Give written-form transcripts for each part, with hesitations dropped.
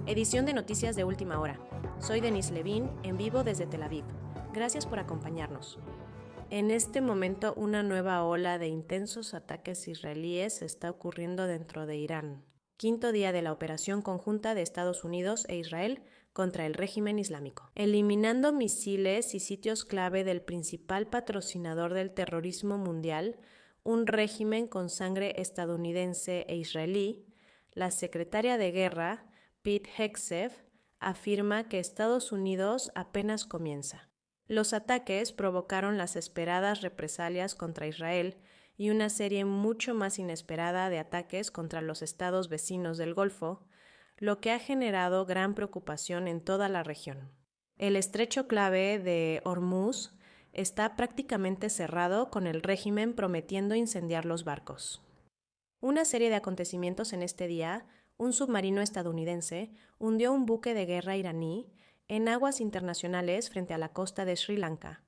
Edición de noticias de última hora. Soy Denise Levin, en vivo desde Tel Aviv. Gracias por acompañarnos. En este momento, una nueva ola de intensos ataques israelíes está ocurriendo dentro de Irán. Quinto día de la operación conjunta de Estados Unidos e Israel contra el régimen islámico, eliminando misiles y sitios clave del principal patrocinador del terrorismo mundial, un régimen con sangre estadounidense e israelí. La secretaria de Guerra, Pete Hegseth, afirma que Estados Unidos apenas comienza. Los ataques provocaron las esperadas represalias contra Israel y una serie mucho más inesperada de ataques contra los estados vecinos del Golfo, lo que ha generado gran preocupación en toda la región. El estrecho clave de Hormuz está prácticamente cerrado, con el régimen prometiendo incendiar los barcos. Una serie de acontecimientos en este día: un submarino estadounidense hundió un buque de guerra iraní en aguas internacionales frente a la costa de Sri Lanka.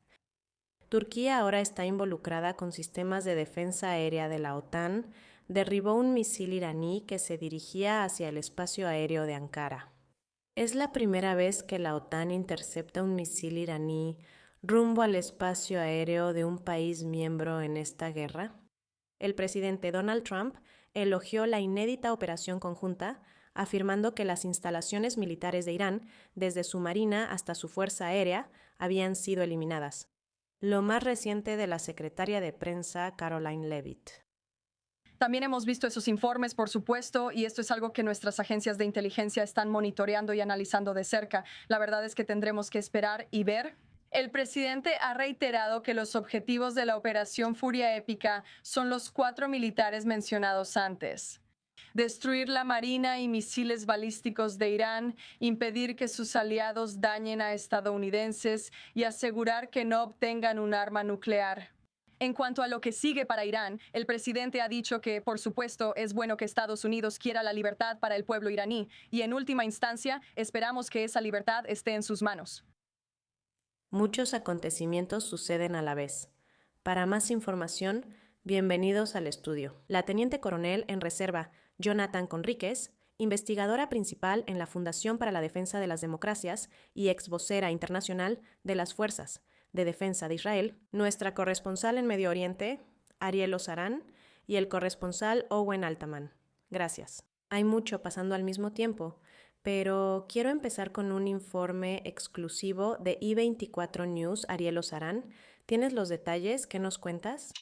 Turquía ahora está involucrada con sistemas de defensa aérea de la OTAN, derribó un misil iraní que se dirigía hacia el espacio aéreo de Ankara. Es la primera vez que la OTAN intercepta un misil iraní rumbo al espacio aéreo de un país miembro en esta guerra. El presidente Donald Trump elogió la inédita operación conjunta, afirmando que las instalaciones militares de Irán, desde su marina hasta su fuerza aérea, habían sido eliminadas. Lo más reciente de la secretaria de prensa Caroline Leavitt. También hemos visto esos informes, por supuesto, y esto es algo que nuestras agencias de inteligencia están monitoreando y analizando de cerca. La verdad es que tendremos que esperar y ver. El presidente ha reiterado que los objetivos de la Operación Furia Épica son los 4 militares mencionados antes: destruir la marina y misiles balísticos de Irán, impedir que sus aliados dañen a estadounidenses y asegurar que no obtengan un arma nuclear. En cuanto a lo que sigue para Irán, el presidente ha dicho que, por supuesto, es bueno que Estados Unidos quiera la libertad para el pueblo iraní, y en última instancia, esperamos que esa libertad esté en sus manos. Muchos acontecimientos suceden a la vez. Para más información, bienvenidos al estudio. La teniente coronel en reserva Jonathan Conríquez, investigadora principal en la Fundación para la Defensa de las Democracias y ex vocera internacional de las Fuerzas de Defensa de Israel, nuestra corresponsal en Medio Oriente, Ariel Ozarán, y el corresponsal Owen Altaman. Gracias. Hay mucho pasando al mismo tiempo, pero quiero empezar con un informe exclusivo de I24 News. Ariel Ozarán, ¿tienes los detalles? ¿Qué nos cuentas?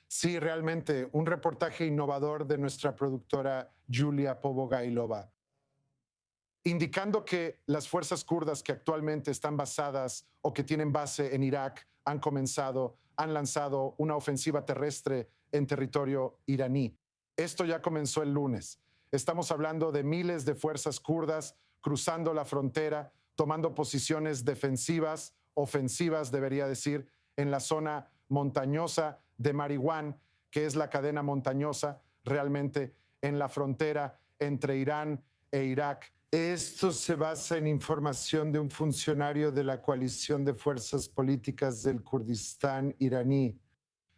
Sí, realmente, un reportaje innovador de nuestra productora Julia Pobogailova, indicando que las fuerzas kurdas que actualmente están basadas o que tienen base en Irak han lanzado una ofensiva terrestre en territorio iraní. Esto ya comenzó el lunes. Estamos hablando de miles de fuerzas kurdas cruzando la frontera, tomando posiciones defensivas, ofensivas, debería decir, en la zona montañosa de Mariwan, que es la cadena montañosa realmente en la frontera entre Irán e Irak. Esto se basa en información de un funcionario de la coalición de fuerzas políticas del Kurdistán iraní.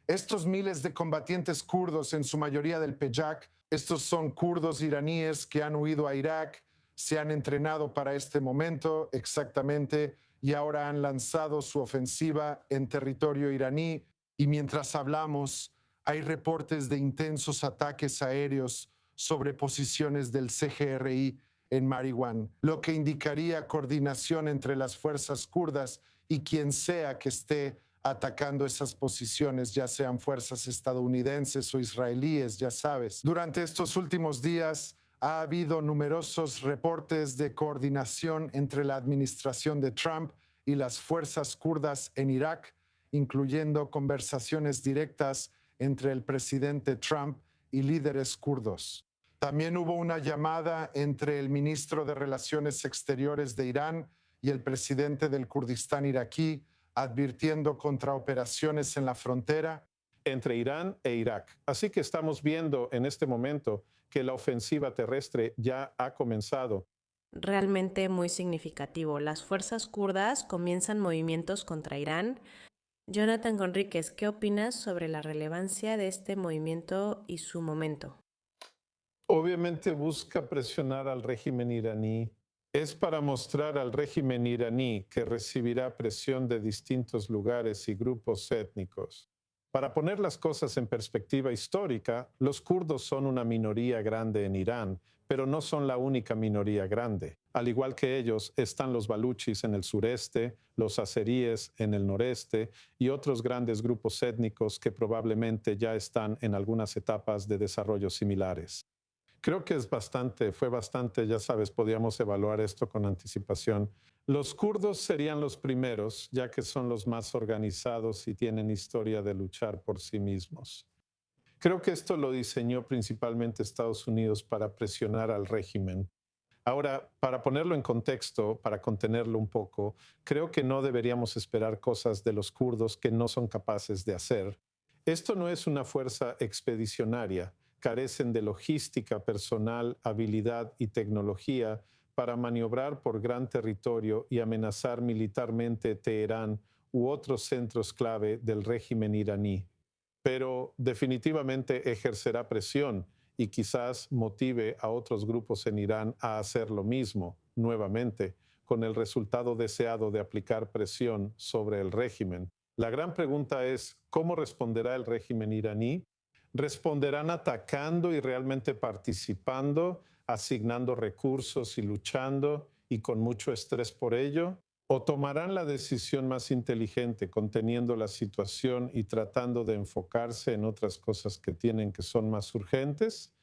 Estos miles de combatientes kurdos, en su mayoría del Pejak, estos son kurdos iraníes que han huido a Irak, se han entrenado para este momento exactamente y ahora han lanzado su ofensiva en territorio iraní. Y mientras hablamos, hay reportes de intensos ataques aéreos sobre posiciones del CGRI en Mariwan, lo que indicaría coordinación entre las fuerzas kurdas y quien sea que esté atacando esas posiciones, ya sean fuerzas estadounidenses o israelíes, ya sabes. Durante estos últimos días ha habido numerosos reportes de coordinación entre la administración de Trump y las fuerzas kurdas en Irak, incluyendo conversaciones directas entre el presidente Trump y líderes kurdos. También hubo una llamada entre el ministro de Relaciones Exteriores de Irán y el presidente del Kurdistán iraquí, advirtiendo contra operaciones en la frontera entre Irán e Irak. Así que estamos viendo en este momento que la ofensiva terrestre ya ha comenzado. Realmente muy significativo. Las fuerzas kurdas comienzan movimientos contra Irán. Jonathan Conríquez, ¿qué opinas sobre la relevancia de este movimiento y su momento? Obviamente busca presionar al régimen iraní Es para mostrar al régimen iraní que recibirá presión de distintos lugares y grupos étnicos. Para poner las cosas en perspectiva histórica, los kurdos son una minoría grande en Irán, pero no son la única minoría grande. Al igual que ellos, están los baluchis en el sureste, los azeríes en el noreste y otros grandes grupos étnicos que probablemente ya están en algunas etapas de desarrollo similares. Creo que fue bastante, ya sabes, podíamos evaluar esto con anticipación. Los kurdos serían los primeros, ya que son los más organizados y tienen historia de luchar por sí mismos. Creo que esto lo diseñó principalmente Estados Unidos para presionar al régimen. Ahora, para ponerlo en contexto, para contenerlo un poco, creo que no deberíamos esperar cosas de los kurdos que no son capaces de hacer. Esto no es una fuerza expedicionaria. Carecen de logística personal, habilidad y tecnología para maniobrar por gran territorio y amenazar militarmente Teherán u otros centros clave del régimen iraní. Pero definitivamente ejercerá presión y quizás motive a otros grupos en Irán a hacer lo mismo nuevamente, con el resultado deseado de aplicar presión sobre el régimen. La gran pregunta es, ¿cómo responderá el régimen iraní? ¿Responderán atacando y realmente participando, asignando recursos y luchando y con mucho estrés por ello? ¿O tomarán la decisión más inteligente, conteniendo la situación y tratando de enfocarse en otras cosas que son más urgentes?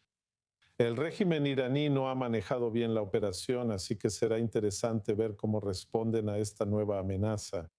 El régimen iraní no ha manejado bien la operación, así que será interesante ver cómo responden a esta nueva amenaza.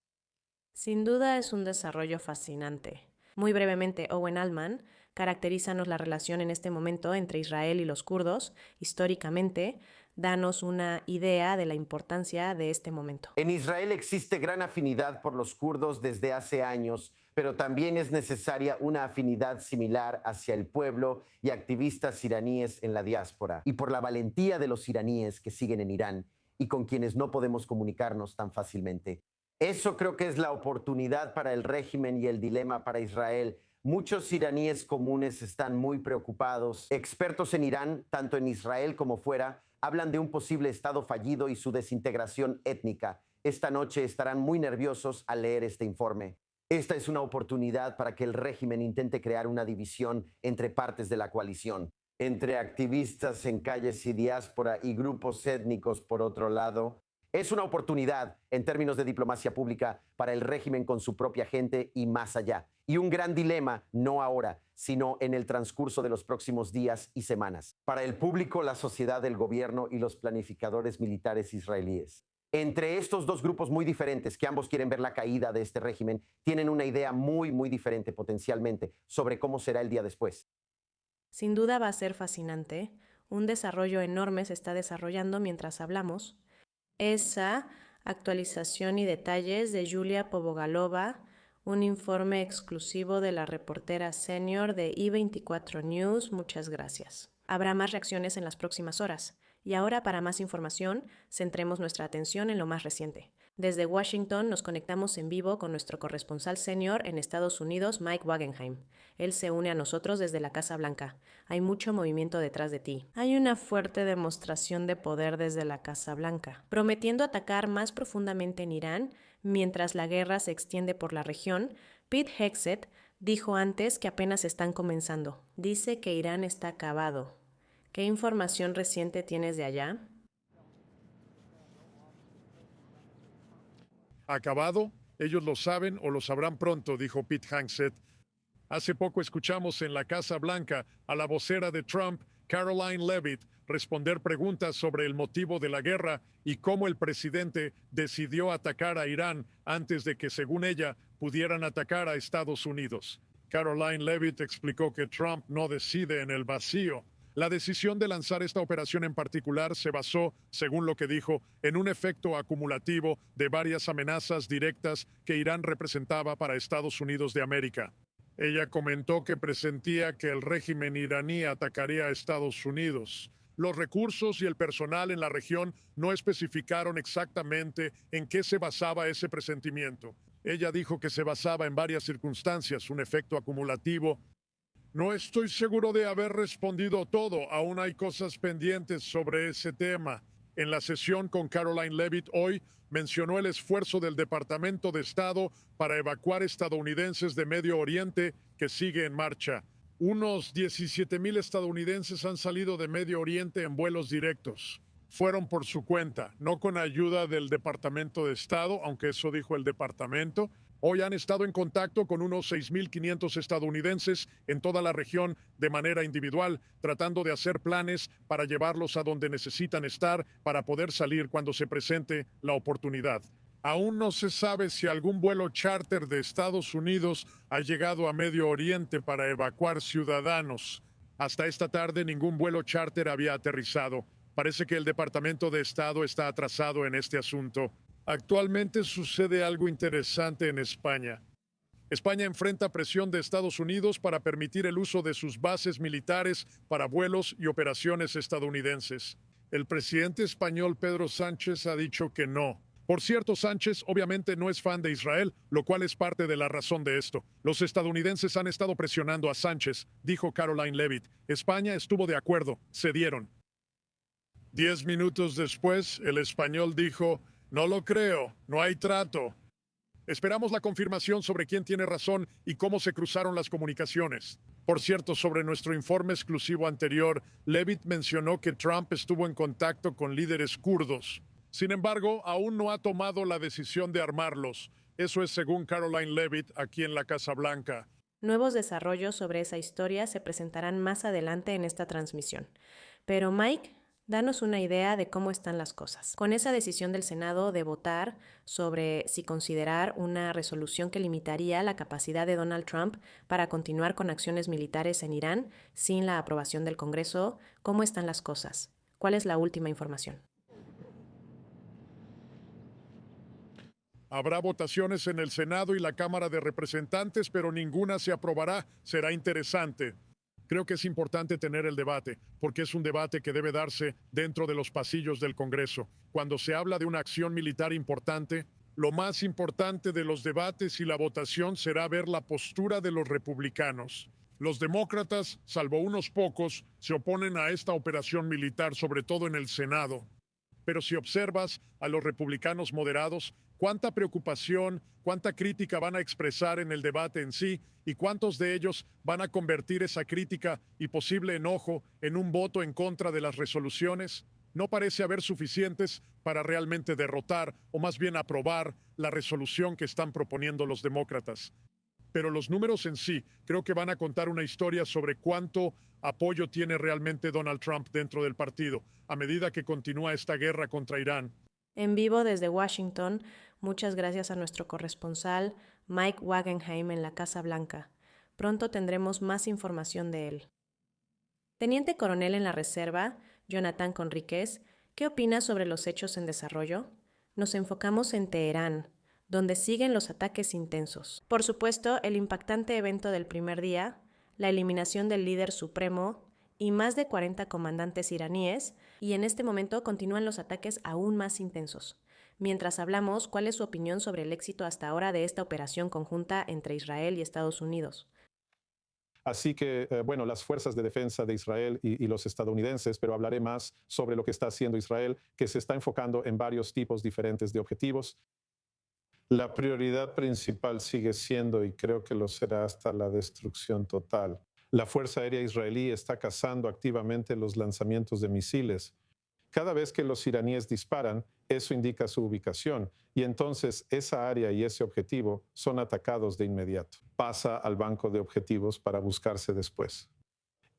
Sin duda es un desarrollo fascinante. Muy brevemente, Owen Altman, caracterízanos la relación en este momento entre Israel y los kurdos, históricamente. Danos una idea de la importancia de este momento. En Israel existe gran afinidad por los kurdos desde hace años, pero también es necesaria una afinidad similar hacia el pueblo y activistas iraníes en la diáspora, y por la valentía de los iraníes que siguen en Irán y con quienes no podemos comunicarnos tan fácilmente. Eso creo que es la oportunidad para el régimen y el dilema para Israel. Muchos iraníes comunes están muy preocupados. Expertos en Irán, tanto en Israel como fuera, hablan de un posible estado fallido y su desintegración étnica. Esta noche estarán muy nerviosos al leer este informe. Esta es una oportunidad para que el régimen intente crear una división entre partes de la coalición, entre activistas en calles y diáspora y grupos étnicos por otro lado. Es una oportunidad, en términos de diplomacia pública, para el régimen con su propia gente y más allá. Y un gran dilema, no ahora, sino en el transcurso de los próximos días y semanas. Para el público, la sociedad, el gobierno y los planificadores militares israelíes. Entre estos dos grupos muy diferentes, que ambos quieren ver la caída de este régimen, tienen una idea muy, muy diferente potencialmente sobre cómo será el día después. Sin duda va a ser fascinante. Un desarrollo enorme se está desarrollando mientras hablamos. Esa actualización y detalles de Julia Pobogalova, un informe exclusivo de la reportera senior de I24 News. Muchas gracias. Habrá más reacciones en las próximas horas. Y ahora, para más información, centremos nuestra atención en lo más reciente. Desde Washington nos conectamos en vivo con nuestro corresponsal senior en Estados Unidos, Mike Wagenheim. Él se une a nosotros desde la Casa Blanca. Hay mucho movimiento detrás de ti. Hay una fuerte demostración de poder desde la Casa Blanca, prometiendo atacar más profundamente en Irán mientras la guerra se extiende por la región. Pete Hegseth dijo antes que apenas están comenzando. Dice que Irán está acabado. ¿Qué información reciente tienes de allá? ¿Acabado? Ellos lo saben o lo sabrán pronto, dijo Pete Hegseth. Hace poco escuchamos en la Casa Blanca a la vocera de Trump, Caroline Leavitt, responder preguntas sobre el motivo de la guerra y cómo el presidente decidió atacar a Irán antes de que, según ella, pudieran atacar a Estados Unidos. Caroline Leavitt explicó que Trump no decide en el vacío. La decisión de lanzar esta operación en particular se basó, según lo que dijo, en un efecto acumulativo de varias amenazas directas que Irán representaba para Estados Unidos de América. Ella comentó que presentía que el régimen iraní atacaría a Estados Unidos. Los recursos y el personal en la región no especificaron exactamente en qué se basaba ese presentimiento. Ella dijo que se basaba en varias circunstancias, un efecto acumulativo. No estoy seguro de haber respondido todo. Aún hay cosas pendientes sobre ese tema. En la sesión con Caroline Leavitt hoy, mencionó el esfuerzo del Departamento de Estado para evacuar estadounidenses de Medio Oriente que sigue en marcha. Unos 17,000 estadounidenses han salido de Medio Oriente en vuelos directos. Fueron por su cuenta, no con ayuda del Departamento de Estado, aunque eso dijo el departamento. Hoy han estado en contacto con unos 6,500 estadounidenses en toda la región de manera individual, tratando de hacer planes para llevarlos a donde necesitan estar para poder salir cuando se presente la oportunidad. Aún no se sabe si algún vuelo charter de Estados Unidos ha llegado a Medio Oriente para evacuar ciudadanos. Hasta esta tarde ningún vuelo charter había aterrizado. Parece que el Departamento de Estado está atrasado en este asunto. Actualmente sucede algo interesante en España. España enfrenta presión de Estados Unidos para permitir el uso de sus bases militares para vuelos y operaciones estadounidenses. El presidente español Pedro Sánchez ha dicho que no. Por cierto, Sánchez obviamente no es fan de Israel, lo cual es parte de la razón de esto. Los estadounidenses han estado presionando a Sánchez, dijo Caroline Leavitt. España estuvo de acuerdo, cedieron. 10 minutos después, el español dijo: no lo creo, no hay trato. Esperamos la confirmación sobre quién tiene razón y cómo se cruzaron las comunicaciones. Por cierto, sobre nuestro informe exclusivo anterior, Leavitt mencionó que Trump estuvo en contacto con líderes kurdos. Sin embargo, aún no ha tomado la decisión de armarlos. Eso es según Caroline Leavitt aquí en la Casa Blanca. Nuevos desarrollos sobre esa historia se presentarán más adelante en esta transmisión. Pero Mike, danos una idea de cómo están las cosas. Con esa decisión del Senado de votar sobre si considerar una resolución que limitaría la capacidad de Donald Trump para continuar con acciones militares en Irán sin la aprobación del Congreso, ¿cómo están las cosas? ¿Cuál es la última información? Habrá votaciones en el Senado y la Cámara de Representantes, pero ninguna se aprobará. Será interesante. Creo que es importante tener el debate, porque es un debate que debe darse dentro de los pasillos del Congreso. Cuando se habla de una acción militar importante, lo más importante de los debates y la votación será ver la postura de los republicanos. Los demócratas, salvo unos pocos, se oponen a esta operación militar, sobre todo en el Senado. Pero si observas a los republicanos moderados, cuánta preocupación, cuánta crítica van a expresar en el debate en sí y cuántos de ellos van a convertir esa crítica y posible enojo en un voto en contra de las resoluciones, no parece haber suficientes para realmente derrotar o más bien aprobar la resolución que están proponiendo los demócratas. Pero los números en sí creo que van a contar una historia sobre cuánto apoyo tiene realmente Donald Trump dentro del partido a medida que continúa esta guerra contra Irán. En vivo desde Washington, muchas gracias a nuestro corresponsal Mike Wagenheim en la Casa Blanca. Pronto tendremos más información de él. Teniente coronel en la Reserva, Jonathan Conríquez, ¿qué opinas sobre los hechos en desarrollo? Nos enfocamos en Teherán, donde siguen los ataques intensos. Por supuesto, el impactante evento del primer día, la eliminación del líder supremo y más de 40 comandantes iraníes, y en este momento continúan los ataques aún más intensos. Mientras hablamos, ¿cuál es su opinión sobre el éxito hasta ahora de esta operación conjunta entre Israel y Estados Unidos? Así que, las fuerzas de defensa de Israel y los estadounidenses, pero hablaré más sobre lo que está haciendo Israel, que se está enfocando en varios tipos diferentes de objetivos. La prioridad principal sigue siendo, y creo que lo será hasta la destrucción total. La Fuerza Aérea Israelí está cazando activamente los lanzamientos de misiles. Cada vez que los iraníes disparan, eso indica su ubicación, y entonces esa área y ese objetivo son atacados de inmediato. Pasa al banco de objetivos para buscarse después.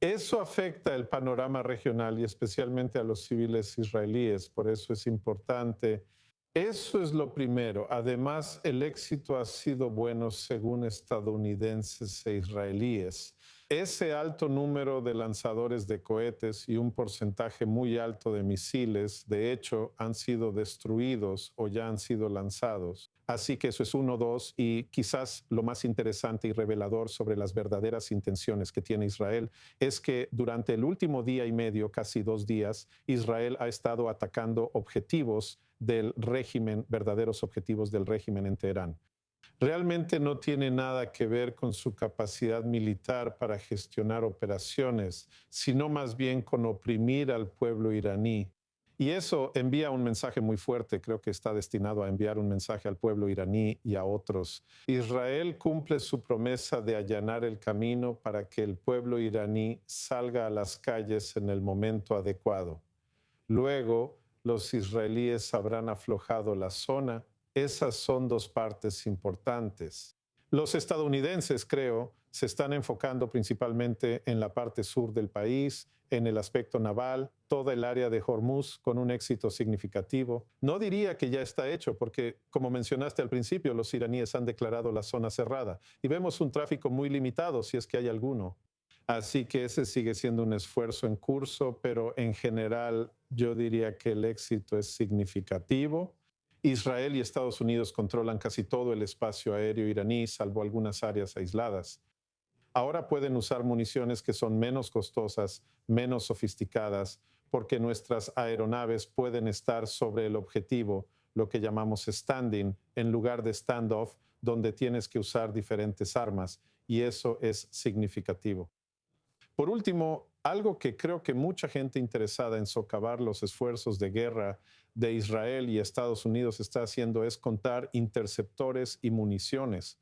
Eso afecta el panorama regional y especialmente a los civiles israelíes, por eso es importante. Eso es lo primero. Además, el éxito ha sido bueno según estadounidenses e israelíes. Ese alto número de lanzadores de cohetes y un porcentaje muy alto de misiles, de hecho, han sido destruidos o ya han sido lanzados. Así que eso es 1, 2, y quizás lo más interesante y revelador sobre las verdaderas intenciones que tiene Israel es que durante el último día y medio, casi 2 días, Israel ha estado atacando objetivos del régimen, verdaderos objetivos del régimen en Teherán. Realmente no tiene nada que ver con su capacidad militar para gestionar operaciones, sino más bien con oprimir al pueblo iraní. Y eso envía un mensaje muy fuerte, creo que está destinado a enviar un mensaje al pueblo iraní y a otros. Israel cumple su promesa de allanar el camino para que el pueblo iraní salga a las calles en el momento adecuado. Luego, los israelíes habrán aflojado la zona. Esas son dos partes importantes. Los estadounidenses, creo, se están enfocando principalmente en la parte sur del país, en el aspecto naval, toda el área de Hormuz con un éxito significativo. No diría que ya está hecho, porque, como mencionaste al principio, los iraníes han declarado la zona cerrada y vemos un tráfico muy limitado, si es que hay alguno. Así que ese sigue siendo un esfuerzo en curso, pero en general yo diría que el éxito es significativo. Israel y Estados Unidos controlan casi todo el espacio aéreo iraní, salvo algunas áreas aisladas. Ahora pueden usar municiones que son menos costosas, menos sofisticadas, porque nuestras aeronaves pueden estar sobre el objetivo, lo que llamamos standing, en lugar de standoff, donde tienes que usar diferentes armas, y eso es significativo. Por último, algo que creo que mucha gente interesada en socavar los esfuerzos de guerra de Israel y Estados Unidos está haciendo es contar interceptores y municiones.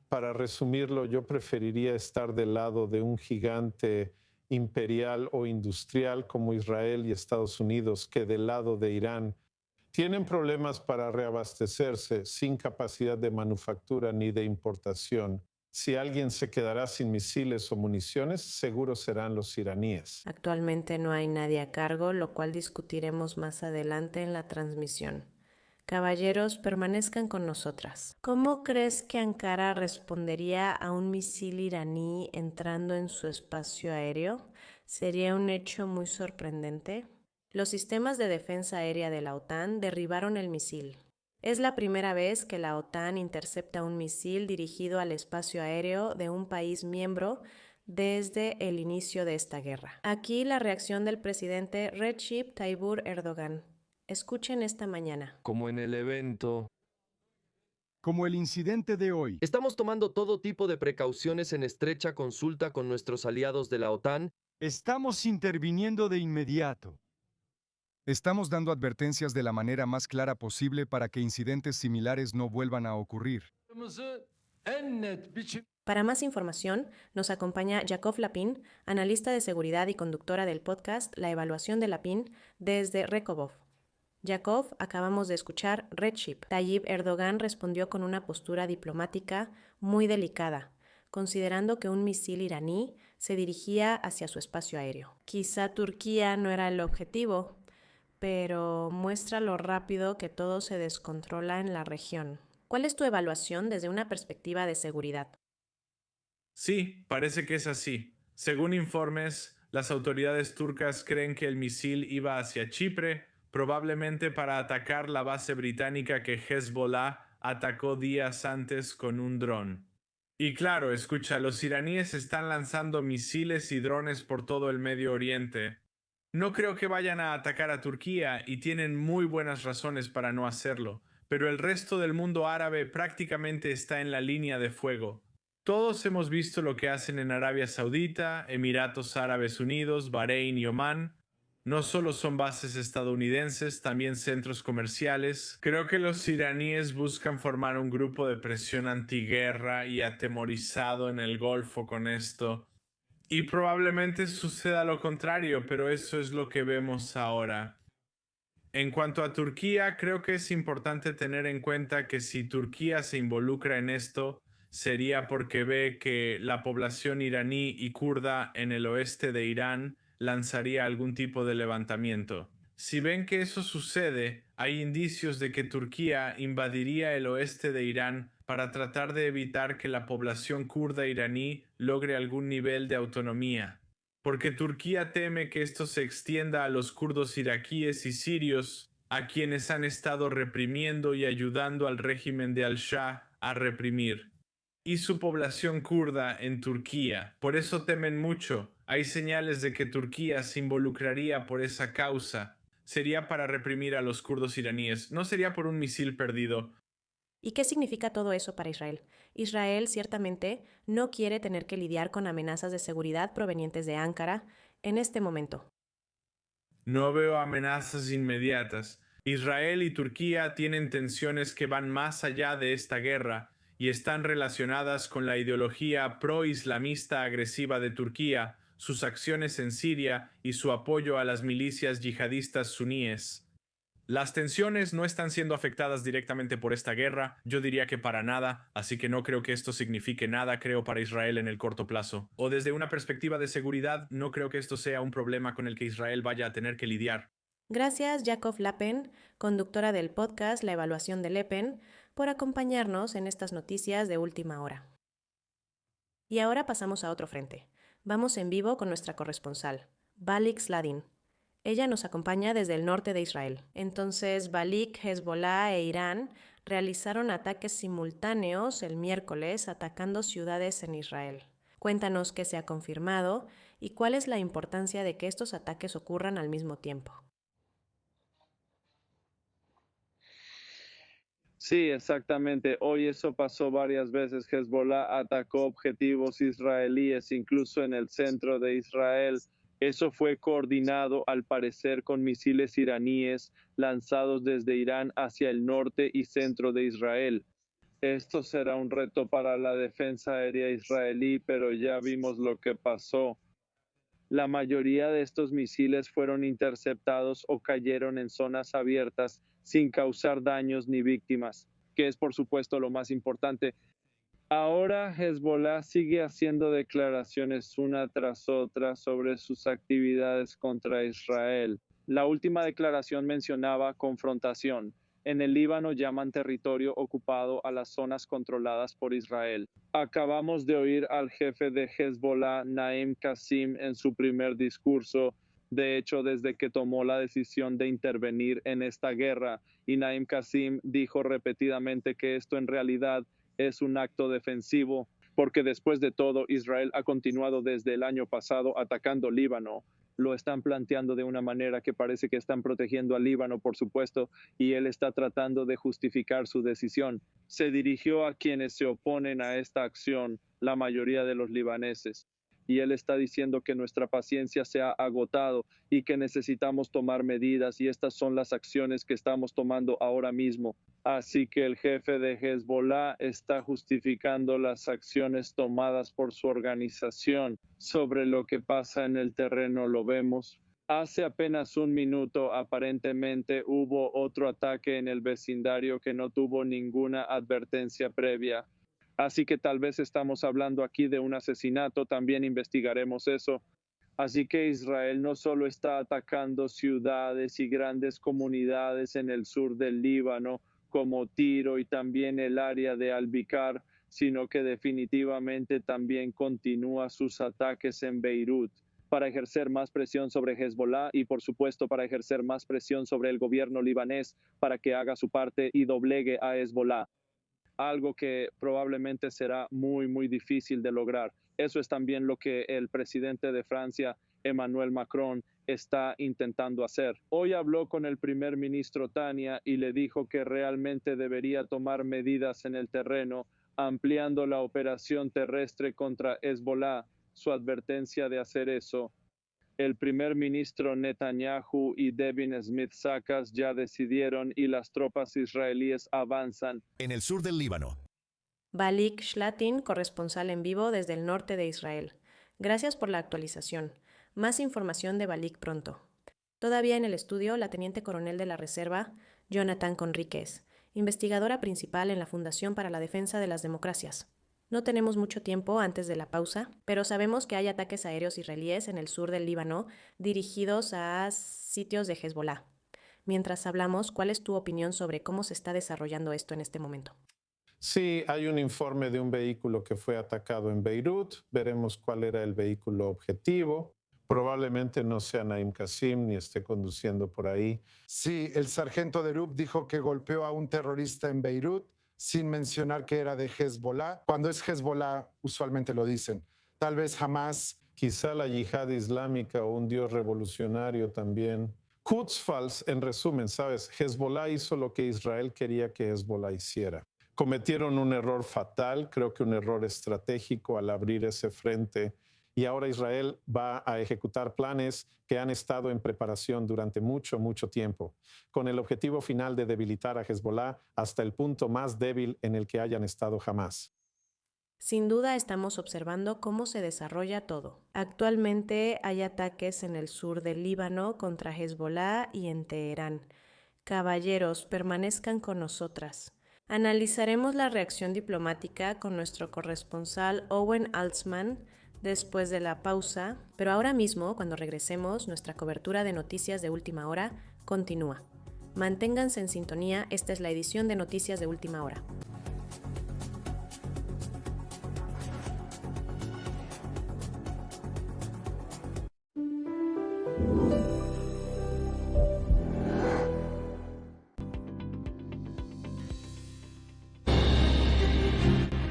Para resumirlo, yo preferiría estar del lado de un gigante imperial o industrial como Israel y Estados Unidos que del lado de Irán. Tienen problemas para reabastecerse sin capacidad de manufactura ni de importación. Si alguien se quedará sin misiles o municiones, seguro serán los iraníes. Actualmente no hay nadie a cargo, lo cual discutiremos más adelante en la transmisión. Caballeros, permanezcan con nosotras. ¿Cómo crees que Ankara respondería a un misil iraní entrando en su espacio aéreo? Sería un hecho muy sorprendente. Los sistemas de defensa aérea de la OTAN derribaron el misil. Es la primera vez que la OTAN intercepta un misil dirigido al espacio aéreo de un país miembro desde el inicio de esta guerra. Aquí la reacción del presidente Recep Tayyip Erdogan. Escuchen esta mañana. Como en el evento. Como el incidente de hoy. Estamos tomando todo tipo de precauciones en estrecha consulta con nuestros aliados de la OTAN. Estamos interviniendo de inmediato. Estamos dando advertencias de la manera más clara posible para que incidentes similares no vuelvan a ocurrir. Para más información, nos acompaña Yakov Lapin, analista de seguridad y conductora del podcast La Evaluación de Lapin desde Rehovot. Yakov, acabamos de escuchar Recep Tayyip Erdogan respondió con una postura diplomática muy delicada, considerando que un misil iraní se dirigía hacia su espacio aéreo. Quizá Turquía no era el objetivo, pero muestra lo rápido que todo se descontrola en la región. ¿Cuál es tu evaluación desde una perspectiva de seguridad? Sí, parece que es así. Según informes, las autoridades turcas creen que el misil iba hacia Chipre, probablemente para atacar la base británica que Hezbollah atacó días antes con un dron. Y claro, escucha, los iraníes están lanzando misiles y drones por todo el Medio Oriente. No creo que vayan a atacar a Turquía y tienen muy buenas razones para no hacerlo, pero el resto del mundo árabe prácticamente está en la línea de fuego. Todos hemos visto lo que hacen en Arabia Saudita, Emiratos Árabes Unidos, Bahrein y Omán. No solo son bases estadounidenses, también centros comerciales. Creo que los iraníes buscan formar un grupo de presión antiguerra y atemorizado en el Golfo con esto. Y probablemente suceda lo contrario, pero eso es lo que vemos ahora. En cuanto a Turquía, creo que es importante tener en cuenta que si Turquía se involucra en esto, sería porque ve que la población iraní y kurda en el oeste de Irán lanzaría algún tipo de levantamiento. Si ven que eso sucede, hay indicios de que Turquía invadiría el oeste de Irán para tratar de evitar que la población kurda iraní logre algún nivel de autonomía. Porque Turquía teme que esto se extienda a los kurdos iraquíes y sirios, a quienes han estado reprimiendo y ayudando al régimen de al-Shah a reprimir. Y su población kurda en Turquía. Por eso temen mucho. Hay señales de que Turquía se involucraría por esa causa. Sería para reprimir a los kurdos iraníes. No sería por un misil perdido. ¿Y qué significa todo eso para Israel? Israel ciertamente no quiere tener que lidiar con amenazas de seguridad provenientes de Ankara en este momento. No veo amenazas inmediatas. Israel y Turquía tienen tensiones que van más allá de esta guerra y están relacionadas con la ideología pro-islamista agresiva de Turquía, sus acciones en Siria y su apoyo a las milicias yihadistas suníes. Las tensiones no están siendo afectadas directamente por esta guerra, yo diría que para nada, así que no creo que esto signifique nada, creo, para Israel en el corto plazo. O desde una perspectiva de seguridad, no creo que esto sea un problema con el que Israel vaya a tener que lidiar. Gracias, Jacob Lapen, conductora del podcast La Evaluación de Lepen, por acompañarnos en estas noticias de última hora. Y ahora pasamos a otro frente. Vamos en vivo con nuestra corresponsal, Balik Sladin. Ella nos acompaña desde el norte de Israel. Entonces, Balik, Hezbollah e Irán realizaron ataques simultáneos el miércoles atacando ciudades en Israel. Cuéntanos qué se ha confirmado y cuál es la importancia de que estos ataques ocurran al mismo tiempo. Sí, exactamente. Hoy eso pasó varias veces. Hezbollah atacó objetivos israelíes, incluso en el centro de Israel. Eso fue coordinado, al parecer, con misiles iraníes lanzados desde Irán hacia el norte y centro de Israel. Esto será un reto para la defensa aérea israelí, pero ya vimos lo que pasó. La mayoría de estos misiles fueron interceptados o cayeron en zonas abiertas sin causar daños ni víctimas, que es por supuesto lo más importante. Ahora Hezbollah sigue haciendo declaraciones una tras otra sobre sus actividades contra Israel. La última declaración mencionaba confrontación. En el Líbano llaman territorio ocupado a las zonas controladas por Israel. Acabamos de oír al jefe de Hezbollah, Naim Qassem, en su primer discurso. De hecho, desde que tomó la decisión de intervenir en esta guerra, y Naim Qassem dijo repetidamente que esto en realidad es un acto defensivo, porque después de todo, Israel ha continuado desde el año pasado atacando Líbano. Lo están planteando de una manera que parece que están protegiendo al Líbano, por supuesto, y él está tratando de justificar su decisión. Se dirigió a quienes se oponen a esta acción, la mayoría de los libaneses. Y él está diciendo que nuestra paciencia se ha agotado y que necesitamos tomar medidas, y estas son las acciones que estamos tomando ahora mismo. Así que el jefe de Hezbollah está justificando las acciones tomadas por su organización. Sobre lo que pasa en el terreno lo vemos. Hace apenas un minuto, aparentemente, hubo otro ataque en el vecindario que no tuvo ninguna advertencia previa. Así que tal vez estamos hablando aquí de un asesinato, también investigaremos eso. Así que Israel no solo está atacando ciudades y grandes comunidades en el sur del Líbano, como Tiro y también el área de Al-Bikar, sino que definitivamente también continúa sus ataques en Beirut para ejercer más presión sobre Hezbollah y, por supuesto, para ejercer más presión sobre el gobierno libanés para que haga su parte y doblegue a Hezbollah. Algo que probablemente será muy, muy difícil de lograr. Eso es también lo que el presidente de Francia, Emmanuel Macron, está intentando hacer. Hoy habló con el primer ministro Tania y le dijo que realmente debería tomar medidas en el terreno, ampliando la operación terrestre contra Hezbollah. Su advertencia de hacer eso. El primer ministro Netanyahu y Devin Smith-Sakas ya decidieron y las tropas israelíes avanzan en el sur del Líbano. Balik Sladin, corresponsal en vivo desde el norte de Israel. Gracias por la actualización. Más información de Balik pronto. Todavía en el estudio, la teniente coronel de la Reserva, Jonathan Conríquez, investigadora principal en la Fundación para la Defensa de las Democracias. No tenemos mucho tiempo antes de la pausa, pero sabemos que hay ataques aéreos israelíes en el sur del Líbano dirigidos a sitios de Hezbollah. Mientras hablamos, ¿cuál es tu opinión sobre cómo se está desarrollando esto en este momento? Sí, hay un informe de un vehículo que fue atacado en Beirut. Veremos cuál era el vehículo objetivo. Probablemente no sea Naim Qassem ni esté conduciendo por ahí. Sí, el sargento de Derub dijo que golpeó a un terrorista en Beirut, sin mencionar que era de Hezbollah. Cuando es Hezbollah, usualmente lo dicen. Tal vez Hamas. Quizá la yihad islámica o un dios revolucionario también. Quds, en resumen, ¿sabes? Hezbollah hizo lo que Israel quería que Hezbollah hiciera. Cometieron un error fatal, creo que un error estratégico al abrir ese frente y ahora Israel va a ejecutar planes que han estado en preparación durante mucho, mucho tiempo, con el objetivo final de debilitar a Hezbollah hasta el punto más débil en el que hayan estado jamás. Sin duda estamos observando cómo se desarrolla todo. Actualmente hay ataques en el sur del Líbano contra Hezbollah y en Teherán. Caballeros, permanezcan con nosotras. Analizaremos la reacción diplomática con nuestro corresponsal Owen Altsman después de la pausa, pero ahora mismo, cuando regresemos, nuestra cobertura de noticias de última hora continúa. Manténganse en sintonía, esta es la edición de Noticias de Última Hora.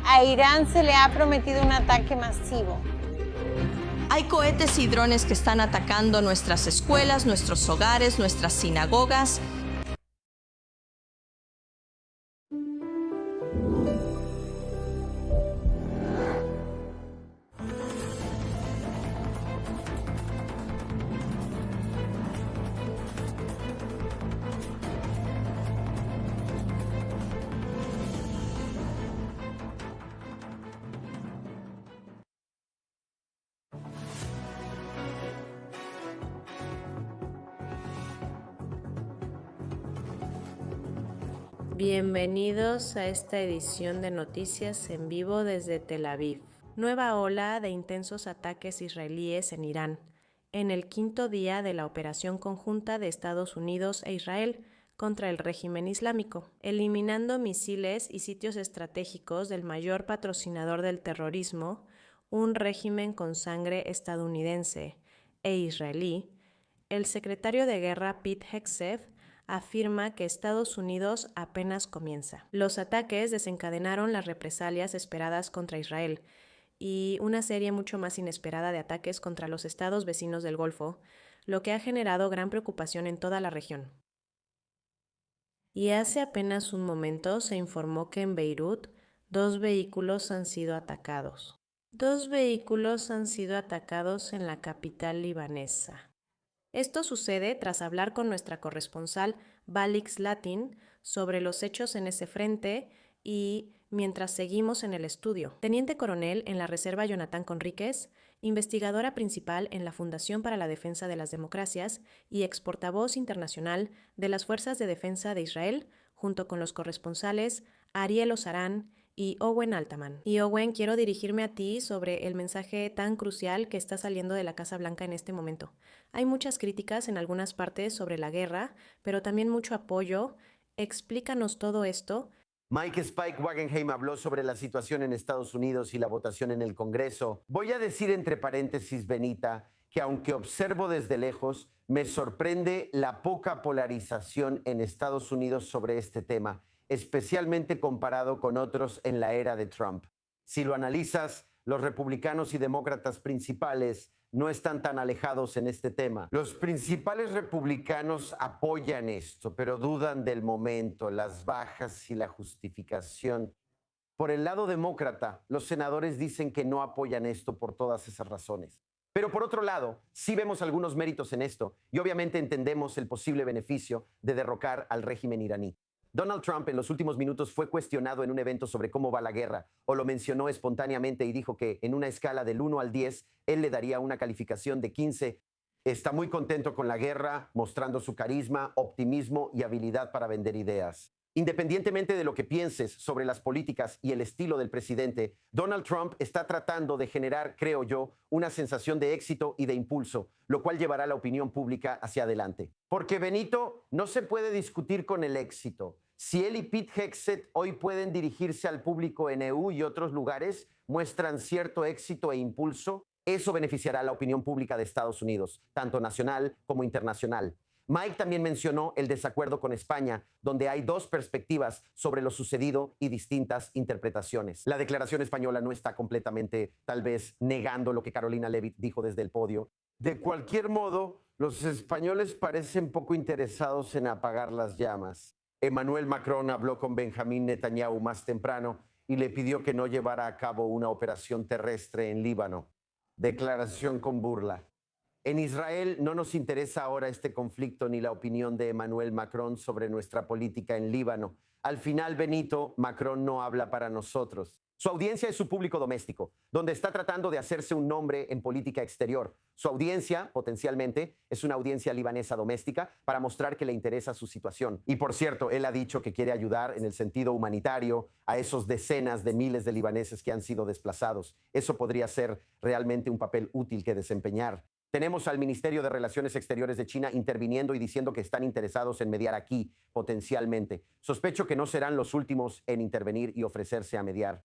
A Irán se le ha prometido un ataque masivo. Hay cohetes y drones que están atacando nuestras escuelas, nuestros hogares, nuestras sinagogas. Bienvenidos a esta edición de Noticias en vivo desde Tel Aviv. Nueva ola de intensos ataques israelíes en Irán, en el quinto día de la operación conjunta de Estados Unidos e Israel contra el régimen islámico, eliminando misiles y sitios estratégicos del mayor patrocinador del terrorismo, un régimen con sangre estadounidense e israelí. El secretario de Guerra Pete Hegseth afirma que Estados Unidos apenas comienza. Los ataques desencadenaron las represalias esperadas contra Israel y una serie mucho más inesperada de ataques contra los estados vecinos del Golfo, lo que ha generado gran preocupación en toda la región. Y hace apenas un momento se informó que en Beirut 2 vehículos han sido atacados. 2 vehículos han sido atacados en la capital libanesa. Esto sucede tras hablar con nuestra corresponsal Balix Latin sobre los hechos en ese frente y mientras seguimos en el estudio. Teniente coronel en la Reserva Jonathan Conríquez, investigadora principal en la Fundación para la Defensa de las Democracias y ex portavoz internacional de las Fuerzas de Defensa de Israel, junto con los corresponsales Ariel Ozarán y Owen Altaman. Y Owen, quiero dirigirme a ti sobre el mensaje tan crucial que está saliendo de la Casa Blanca en este momento. Hay muchas críticas en algunas partes sobre la guerra, pero también mucho apoyo. Explícanos todo esto. Mike Spike Wagenheim habló sobre la situación en Estados Unidos y la votación en el Congreso. Voy a decir entre paréntesis, Benita, que aunque observo desde lejos, me sorprende la poca polarización en Estados Unidos sobre este tema, especialmente comparado con otros en la era de Trump. Si lo analizas, los republicanos y demócratas principales no están tan alejados en este tema. Los principales republicanos apoyan esto, pero dudan del momento, las bajas y la justificación. Por el lado demócrata, los senadores dicen que no apoyan esto por todas esas razones. Pero por otro lado, sí vemos algunos méritos en esto y obviamente entendemos el posible beneficio de derrocar al régimen iraní. Donald Trump en los últimos minutos fue cuestionado en un evento sobre cómo va la guerra, o lo mencionó espontáneamente y dijo que en una escala del 1 al 10, él le daría una calificación de 15. Está muy contento con la guerra, mostrando su carisma, optimismo y habilidad para vender ideas. Independientemente de lo que pienses sobre las políticas y el estilo del presidente, Donald Trump está tratando de generar, creo yo, una sensación de éxito y de impulso, lo cual llevará a la opinión pública hacia adelante. Porque, Benito, no se puede discutir con el éxito. Si él y Pete Hegseth hoy pueden dirigirse al público en EU y otros lugares, muestran cierto éxito e impulso, eso beneficiará a la opinión pública de Estados Unidos, tanto nacional como internacional. Mike también mencionó el desacuerdo con España, donde hay 2 perspectivas sobre lo sucedido y distintas interpretaciones. La declaración española no está completamente, tal vez, negando lo que Carolina Levitt dijo desde el podio. De cualquier modo, los españoles parecen poco interesados en apagar las llamas. Emmanuel Macron habló con Benjamín Netanyahu más temprano y le pidió que no llevara a cabo una operación terrestre en Líbano. Declaración con burla. En Israel no nos interesa ahora este conflicto ni la opinión de Emmanuel Macron sobre nuestra política en Líbano. Al final, Benito, Macron no habla para nosotros. Su audiencia es su público doméstico, donde está tratando de hacerse un nombre en política exterior. Su audiencia, potencialmente, es una audiencia libanesa doméstica para mostrar que le interesa su situación. Y por cierto, él ha dicho que quiere ayudar en el sentido humanitario a esos decenas de miles de libaneses que han sido desplazados. Eso podría ser realmente un papel útil que desempeñar. Tenemos al Ministerio de Relaciones Exteriores de China interviniendo y diciendo que están interesados en mediar aquí, potencialmente. Sospecho que no serán los últimos en intervenir y ofrecerse a mediar.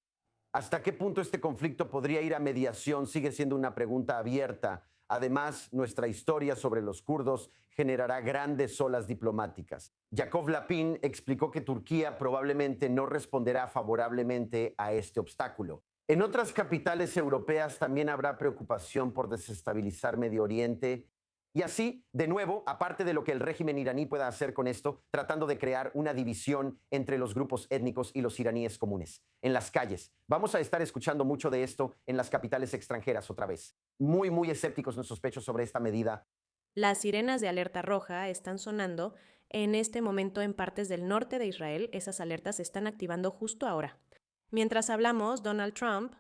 ¿Hasta qué punto este conflicto podría ir a mediación? Sigue siendo una pregunta abierta. Además, nuestra historia sobre los kurdos generará grandes olas diplomáticas. Yakov Lapin explicó que Turquía probablemente no responderá favorablemente a este obstáculo. En otras capitales europeas también habrá preocupación por desestabilizar Medio Oriente. Y así, de nuevo, aparte de lo que el régimen iraní pueda hacer con esto, tratando de crear una división entre los grupos étnicos y los iraníes comunes. En las calles. Vamos a estar escuchando mucho de esto en las capitales extranjeras otra vez. Muy escépticos en sospechos sobre esta medida. Las sirenas de alerta roja están sonando en este momento en partes del norte de Israel. Esas alertas se están activando justo ahora. Mientras hablamos, Donald Trump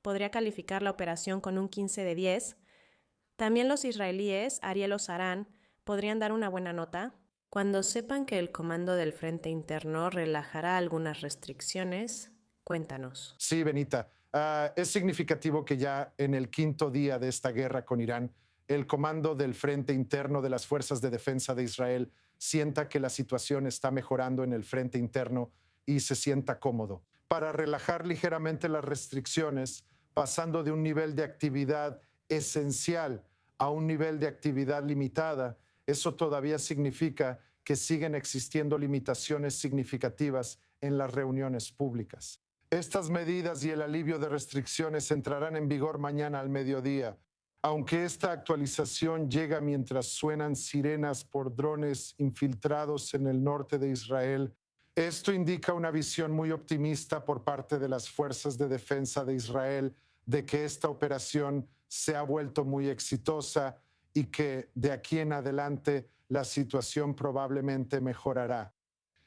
podría calificar la operación con un 15 de 10. También los israelíes, Ariel Osaran, podrían dar una buena nota. Cuando sepan que el comando del Frente Interno relajará algunas restricciones, cuéntanos. Sí, Benita. Es significativo que ya en el 5º día de esta guerra con Irán, el comando del Frente Interno de las Fuerzas de Defensa de Israel sienta que la situación está mejorando en el Frente Interno y se sienta cómodo. Para relajar ligeramente las restricciones, pasando de un nivel de actividad esencial a un nivel de actividad limitada, eso todavía significa que siguen existiendo limitaciones significativas en las reuniones públicas. Estas medidas y el alivio de restricciones entrarán en vigor mañana al mediodía. Aunque esta actualización llega mientras suenan sirenas por drones infiltrados en el norte de Israel, esto indica una visión muy optimista por parte de las fuerzas de defensa de Israel de que esta operación se ha vuelto muy exitosa y que de aquí en adelante la situación probablemente mejorará.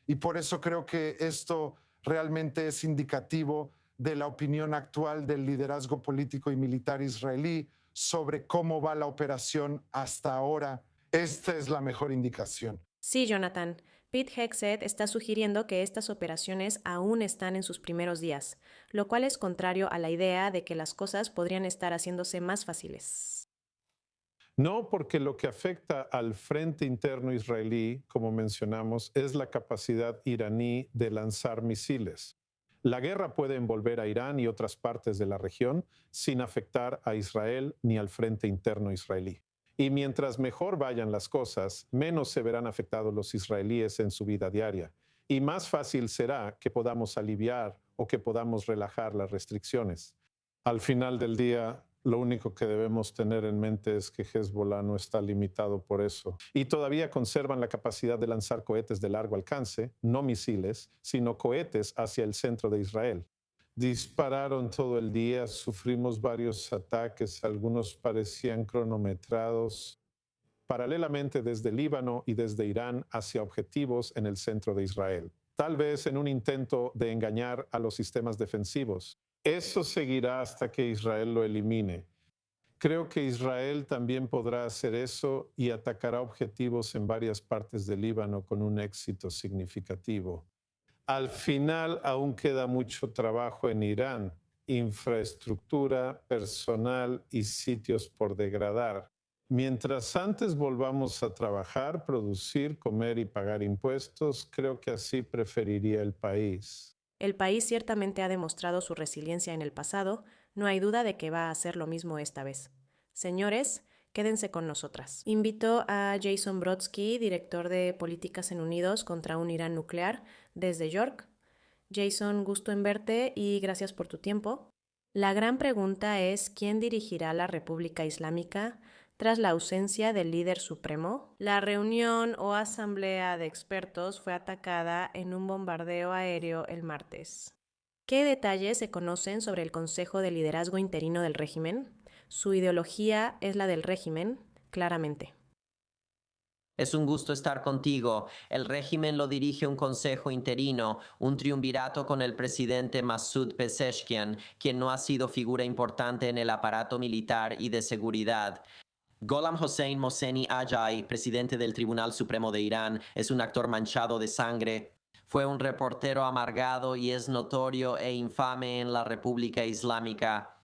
Y por eso creo que esto realmente es indicativo de la opinión actual del liderazgo político y militar israelí sobre cómo va la operación hasta ahora. Esta es la mejor indicación. Sí, Jonathan. Pete Hegseth está sugiriendo que estas operaciones aún están en sus primeros días, lo cual es contrario a la idea de que las cosas podrían estar haciéndose más fáciles. No, porque lo que afecta al frente interno israelí, como mencionamos, es la capacidad iraní de lanzar misiles. La guerra puede envolver a Irán y otras partes de la región sin afectar a Israel ni al frente interno israelí. Y mientras mejor vayan las cosas, menos se verán afectados los israelíes en su vida diaria. Y más fácil será que podamos aliviar o que podamos relajar las restricciones. Al final del día, lo único que debemos tener en mente es que Hezbollah no está limitado por eso. Y todavía conservan la capacidad de lanzar cohetes de largo alcance, no misiles, sino cohetes hacia el centro de Israel. Dispararon todo el día, sufrimos varios ataques, algunos parecían cronometrados, paralelamente desde Líbano y desde Irán hacia objetivos en el centro de Israel. Tal vez en un intento de engañar a los sistemas defensivos. Eso seguirá hasta que Israel lo elimine. Creo que Israel también podrá hacer eso y atacará objetivos en varias partes del Líbano con un éxito significativo. Al final aún queda mucho trabajo en Irán, infraestructura, personal y sitios por degradar. Mientras antes volvamos a trabajar, producir, comer y pagar impuestos, creo que así preferiría el país. El país ciertamente ha demostrado su resiliencia en el pasado, no hay duda de que va a hacer lo mismo esta vez. Señores, quédense con nosotras. Invito a Jason Brodsky, director de Políticas en Unidos contra un Irán nuclear, desde York. Jason, gusto en verte y gracias por tu tiempo. La gran pregunta es, ¿quién dirigirá la República Islámica tras la ausencia del líder supremo? La reunión o asamblea de expertos fue atacada en un bombardeo aéreo el martes. ¿Qué detalles se conocen sobre el Consejo de Liderazgo Interino del régimen? Su ideología es la del régimen, claramente. Es un gusto estar contigo. El régimen lo dirige un consejo interino, un triunvirato con el presidente Masoud Pezeshkian, quien no ha sido figura importante en el aparato militar y de seguridad. Gholam Hossein Mohseni Ajay, presidente del Tribunal Supremo de Irán, es un actor manchado de sangre. Fue un reportero amargado y es notorio e infame en la República Islámica.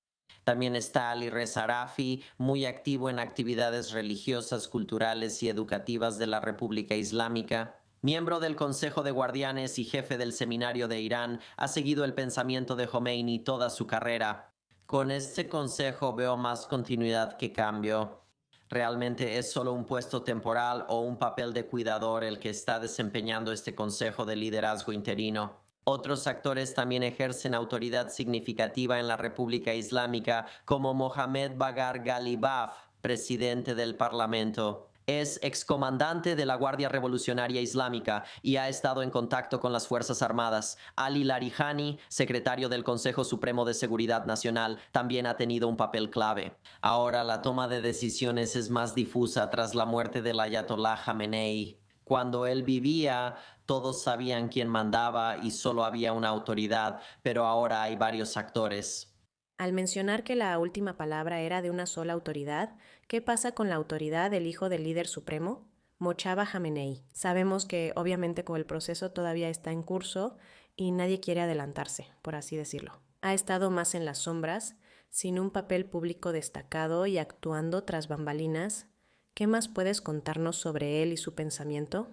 También está Ali Reza Rafi, muy activo en actividades religiosas, culturales y educativas de la República Islámica. Miembro del Consejo de Guardianes y jefe del Seminario de Irán, ha seguido el pensamiento de Khomeini toda su carrera. Con este consejo veo más continuidad que cambio. ¿Realmente es solo un puesto temporal o un papel de cuidador el que está desempeñando este consejo de liderazgo interino? Otros actores también ejercen autoridad significativa en la República Islámica, como Mohamed Bagar Ghalibaf, presidente del Parlamento. Es excomandante de la Guardia Revolucionaria Islámica y ha estado en contacto con las Fuerzas Armadas. Ali Larijani, secretario del Consejo Supremo de Seguridad Nacional, también ha tenido un papel clave. Ahora la toma de decisiones es más difusa tras la muerte del Ayatollah Khamenei. Cuando él vivía, todos sabían quién mandaba y solo había una autoridad, pero ahora hay varios actores. Al mencionar que la última palabra era de una sola autoridad, ¿qué pasa con la autoridad del hijo del líder supremo? Mojtaba Khamenei. Sabemos que obviamente el proceso todavía está en curso y nadie quiere adelantarse, por así decirlo. Ha estado más en las sombras, sin un papel público destacado y actuando tras bambalinas. ¿Qué más puedes contarnos sobre él y su pensamiento?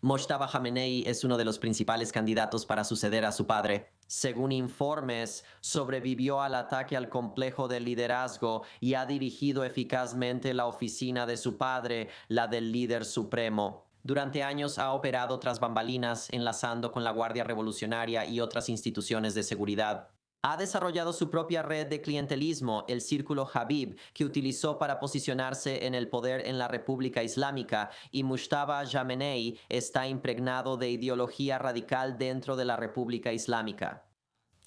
Mojtaba Khamenei es uno de los principales candidatos para suceder a su padre. Según informes, sobrevivió al ataque al complejo de liderazgo y ha dirigido eficazmente la oficina de su padre, la del líder supremo. Durante años ha operado tras bambalinas, enlazando con la Guardia Revolucionaria y otras instituciones de seguridad. Ha desarrollado su propia red de clientelismo, el Círculo Habib, que utilizó para posicionarse en el poder en la República Islámica, y Mojtaba Khamenei está impregnado de ideología radical dentro de la República Islámica.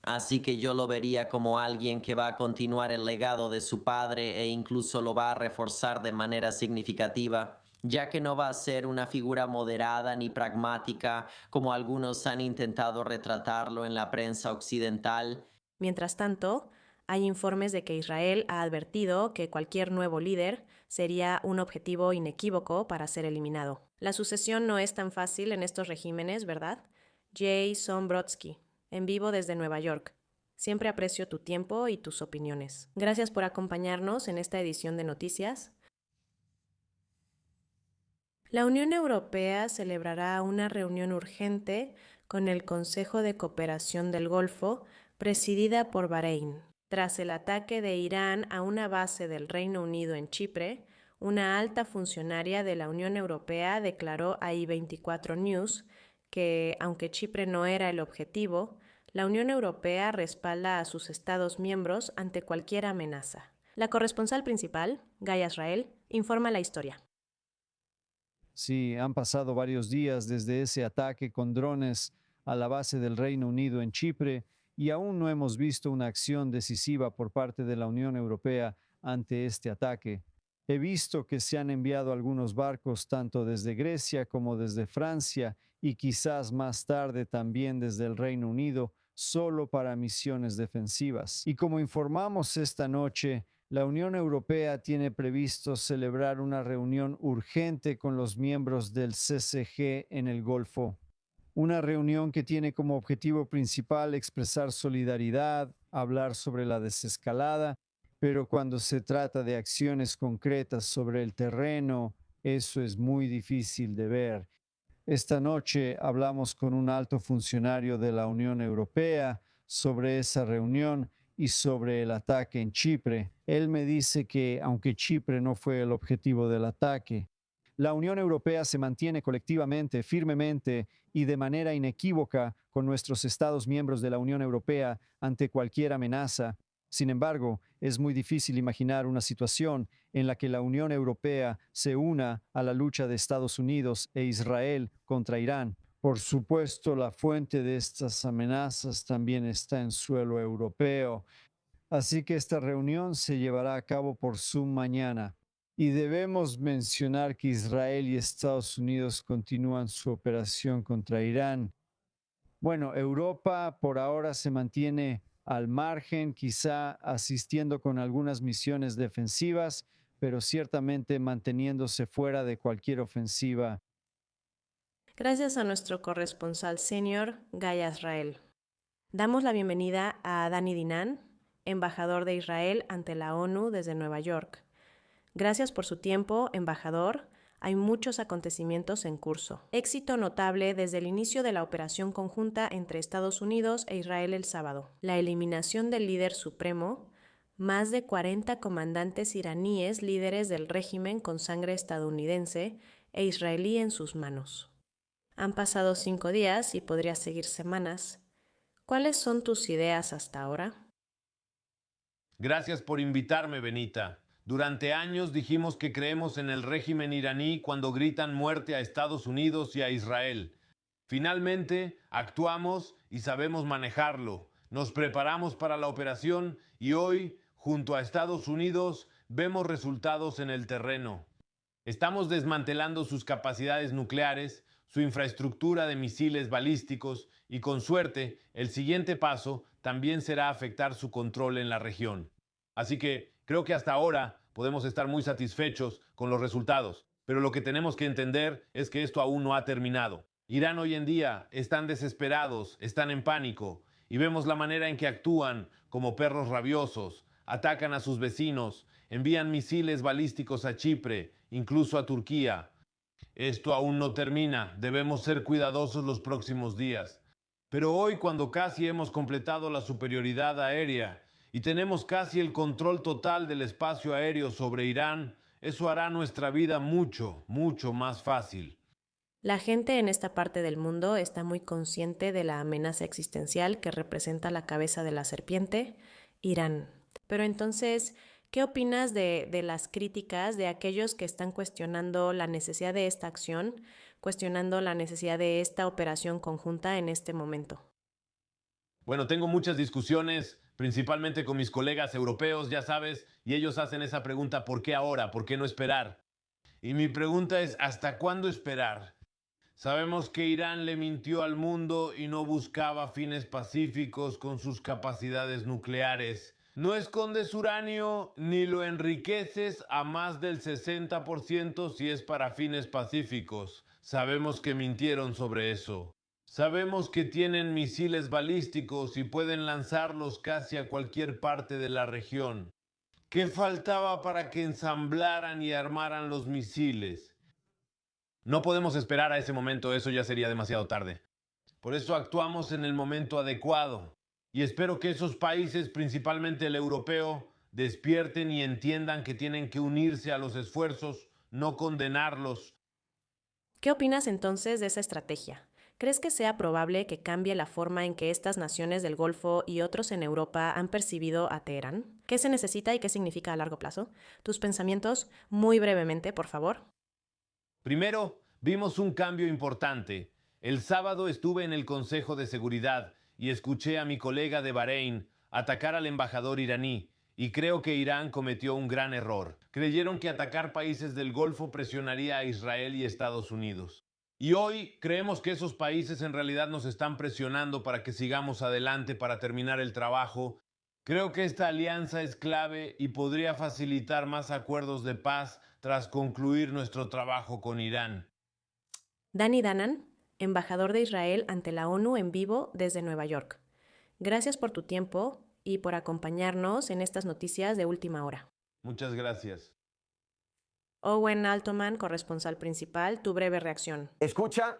Así que yo lo vería como alguien que va a continuar el legado de su padre e incluso lo va a reforzar de manera significativa, ya que no va a ser una figura moderada ni pragmática como algunos han intentado retratarlo en la prensa occidental. Mientras tanto, hay informes de que Israel ha advertido que cualquier nuevo líder sería un objetivo inequívoco para ser eliminado. La sucesión no es tan fácil en estos regímenes, ¿verdad? Jason Brodsky, en vivo desde Nueva York. Siempre aprecio tu tiempo y tus opiniones. Gracias por acompañarnos en esta edición de Noticias. La Unión Europea celebrará una reunión urgente con el Consejo de Cooperación del Golfo, presidida por Bahrein. Tras el ataque de Irán a una base del Reino Unido en Chipre, una alta funcionaria de la Unión Europea declaró a I24 News que, aunque Chipre no era el objetivo, la Unión Europea respalda a sus Estados miembros ante cualquier amenaza. La corresponsal principal, Gaia Israel, informa la historia. Sí, han pasado varios días desde ese ataque con drones a la base del Reino Unido en Chipre y aún no hemos visto una acción decisiva por parte de la Unión Europea ante este ataque. He visto que se han enviado algunos barcos tanto desde Grecia como desde Francia y quizás más tarde también desde el Reino Unido, solo para misiones defensivas. Y como informamos esta noche, la Unión Europea tiene previsto celebrar una reunión urgente con los miembros del CCG en el Golfo. Una reunión que tiene como objetivo principal expresar solidaridad, hablar sobre la desescalada, pero cuando se trata de acciones concretas sobre el terreno, eso es muy difícil de ver. Esta noche hablamos con un alto funcionario de la Unión Europea sobre esa reunión y sobre el ataque en Chipre. Él me dice que, aunque Chipre no fue el objetivo del ataque, la Unión Europea se mantiene colectivamente, firmemente y de manera inequívoca con nuestros Estados miembros de la Unión Europea ante cualquier amenaza. Sin embargo, es muy difícil imaginar una situación en la que la Unión Europea se una a la lucha de Estados Unidos e Israel contra Irán. Por supuesto, la fuente de estas amenazas también está en suelo europeo. Así que esta reunión se llevará a cabo por Zoom mañana. Y debemos mencionar que Israel y Estados Unidos continúan su operación contra Irán. Bueno, Europa por ahora se mantiene al margen, quizá asistiendo con algunas misiones defensivas, pero ciertamente manteniéndose fuera de cualquier ofensiva. Gracias a nuestro corresponsal senior, Guy Azrael. Damos la bienvenida a Dani Dinan, embajador de Israel ante la ONU desde Nueva York. Gracias por su tiempo, embajador. Hay muchos acontecimientos en curso. Éxito notable desde el inicio de la operación conjunta entre Estados Unidos e Israel el sábado. La eliminación del líder supremo, más de 40 comandantes iraníes líderes del régimen con sangre estadounidense e israelí en sus manos. Han pasado 5 días y podría seguir semanas. ¿Cuáles son tus ideas hasta ahora? Gracias por invitarme, Benita. Durante años dijimos que creemos en el régimen iraní cuando gritan muerte a Estados Unidos y a Israel. Finalmente, actuamos y sabemos manejarlo. Nos preparamos para la operación y hoy, junto a Estados Unidos, vemos resultados en el terreno. Estamos desmantelando sus capacidades nucleares, su infraestructura de misiles balísticos y, con suerte, el siguiente paso también será afectar su control en la región. Así que creo que hasta ahora podemos estar muy satisfechos con los resultados, pero lo que tenemos que entender es que esto aún no ha terminado. Irán hoy en día están desesperados, están en pánico y vemos la manera en que actúan como perros rabiosos, atacan a sus vecinos, envían misiles balísticos a Chipre, incluso a Turquía. Esto aún no termina, debemos ser cuidadosos los próximos días. Pero hoy, cuando casi hemos completado la superioridad aérea y tenemos casi el control total del espacio aéreo sobre Irán, eso hará nuestra vida mucho, mucho más fácil. La gente en esta parte del mundo está muy consciente de la amenaza existencial que representa la cabeza de la serpiente, Irán. Pero entonces, ¿qué opinas de las críticas de aquellos que están cuestionando la necesidad de esta acción, cuestionando la necesidad de esta operación conjunta en este momento? Bueno, tengo muchas discusiones, principalmente con mis colegas europeos, ya sabes, y ellos hacen esa pregunta, ¿por qué ahora? ¿Por qué no esperar? Y mi pregunta es, ¿hasta cuándo esperar? Sabemos que Irán le mintió al mundo y no buscaba fines pacíficos con sus capacidades nucleares. No escondes uranio ni lo enriqueces a más del 60% si es para fines pacíficos. Sabemos que mintieron sobre eso. Sabemos que tienen misiles balísticos y pueden lanzarlos casi a cualquier parte de la región. ¿Qué faltaba para que ensamblaran y armaran los misiles? No podemos esperar a ese momento, eso ya sería demasiado tarde. Por eso actuamos en el momento adecuado. Y espero que esos países, principalmente el europeo, despierten y entiendan que tienen que unirse a los esfuerzos, no condenarlos. ¿Qué opinas entonces de esa estrategia? ¿Crees que sea probable que cambie la forma en que estas naciones del Golfo y otros en Europa han percibido a Teherán? ¿Qué se necesita y qué significa a largo plazo? Tus pensamientos, muy brevemente, por favor. Primero, vimos un cambio importante. El sábado estuve en el Consejo de Seguridad y escuché a mi colega de Bahrein atacar al embajador iraní, y creo que Irán cometió un gran error. Creyeron que atacar países del Golfo presionaría a Israel y Estados Unidos. Y hoy creemos que esos países en realidad nos están presionando para que sigamos adelante para terminar el trabajo. Creo que esta alianza es clave y podría facilitar más acuerdos de paz tras concluir nuestro trabajo con Irán. Dani Danan, embajador de Israel ante la ONU en vivo desde Nueva York. Gracias por tu tiempo y por acompañarnos en estas noticias de última hora. Muchas gracias. Owen Altman, corresponsal principal, tu breve reacción. Escucha,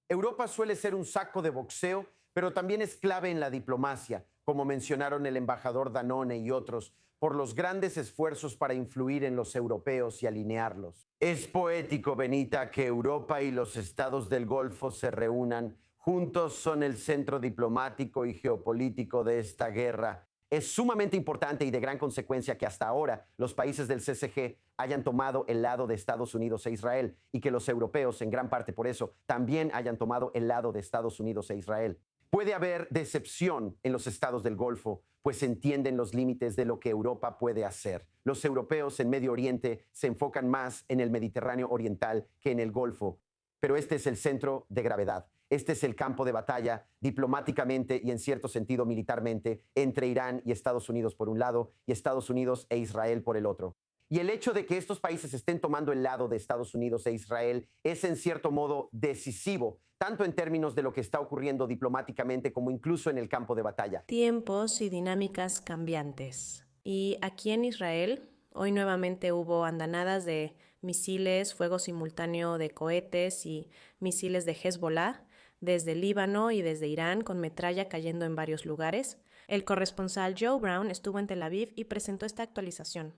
Europa suele ser un saco de boxeo, pero también es clave en la diplomacia, como mencionaron el embajador Danone y otros, por los grandes esfuerzos para influir en los europeos y alinearlos. Es poético, Benita, que Europa y los estados del Golfo se reúnan. Juntos son el centro diplomático y geopolítico de esta guerra. Es sumamente importante y de gran consecuencia que hasta ahora los países del CCG hayan tomado el lado de Estados Unidos e Israel y que los europeos, en gran parte por eso, también hayan tomado el lado de Estados Unidos e Israel. Puede haber decepción en los estados del Golfo, pues entienden los límites de lo que Europa puede hacer. Los europeos en Medio Oriente se enfocan más en el Mediterráneo Oriental que en el Golfo, pero este es el centro de gravedad. Este es el campo de batalla diplomáticamente y en cierto sentido militarmente entre Irán y Estados Unidos por un lado y Estados Unidos e Israel por el otro. Y el hecho de que estos países estén tomando el lado de Estados Unidos e Israel es en cierto modo decisivo, tanto en términos de lo que está ocurriendo diplomáticamente como incluso en el campo de batalla. Tiempos y dinámicas cambiantes. Y aquí en Israel, hoy nuevamente hubo andanadas de misiles, fuego simultáneo de cohetes y misiles de Hezbollah, desde Líbano y desde Irán, con metralla cayendo en varios lugares. El corresponsal Joe Brown estuvo en Tel Aviv y presentó esta actualización.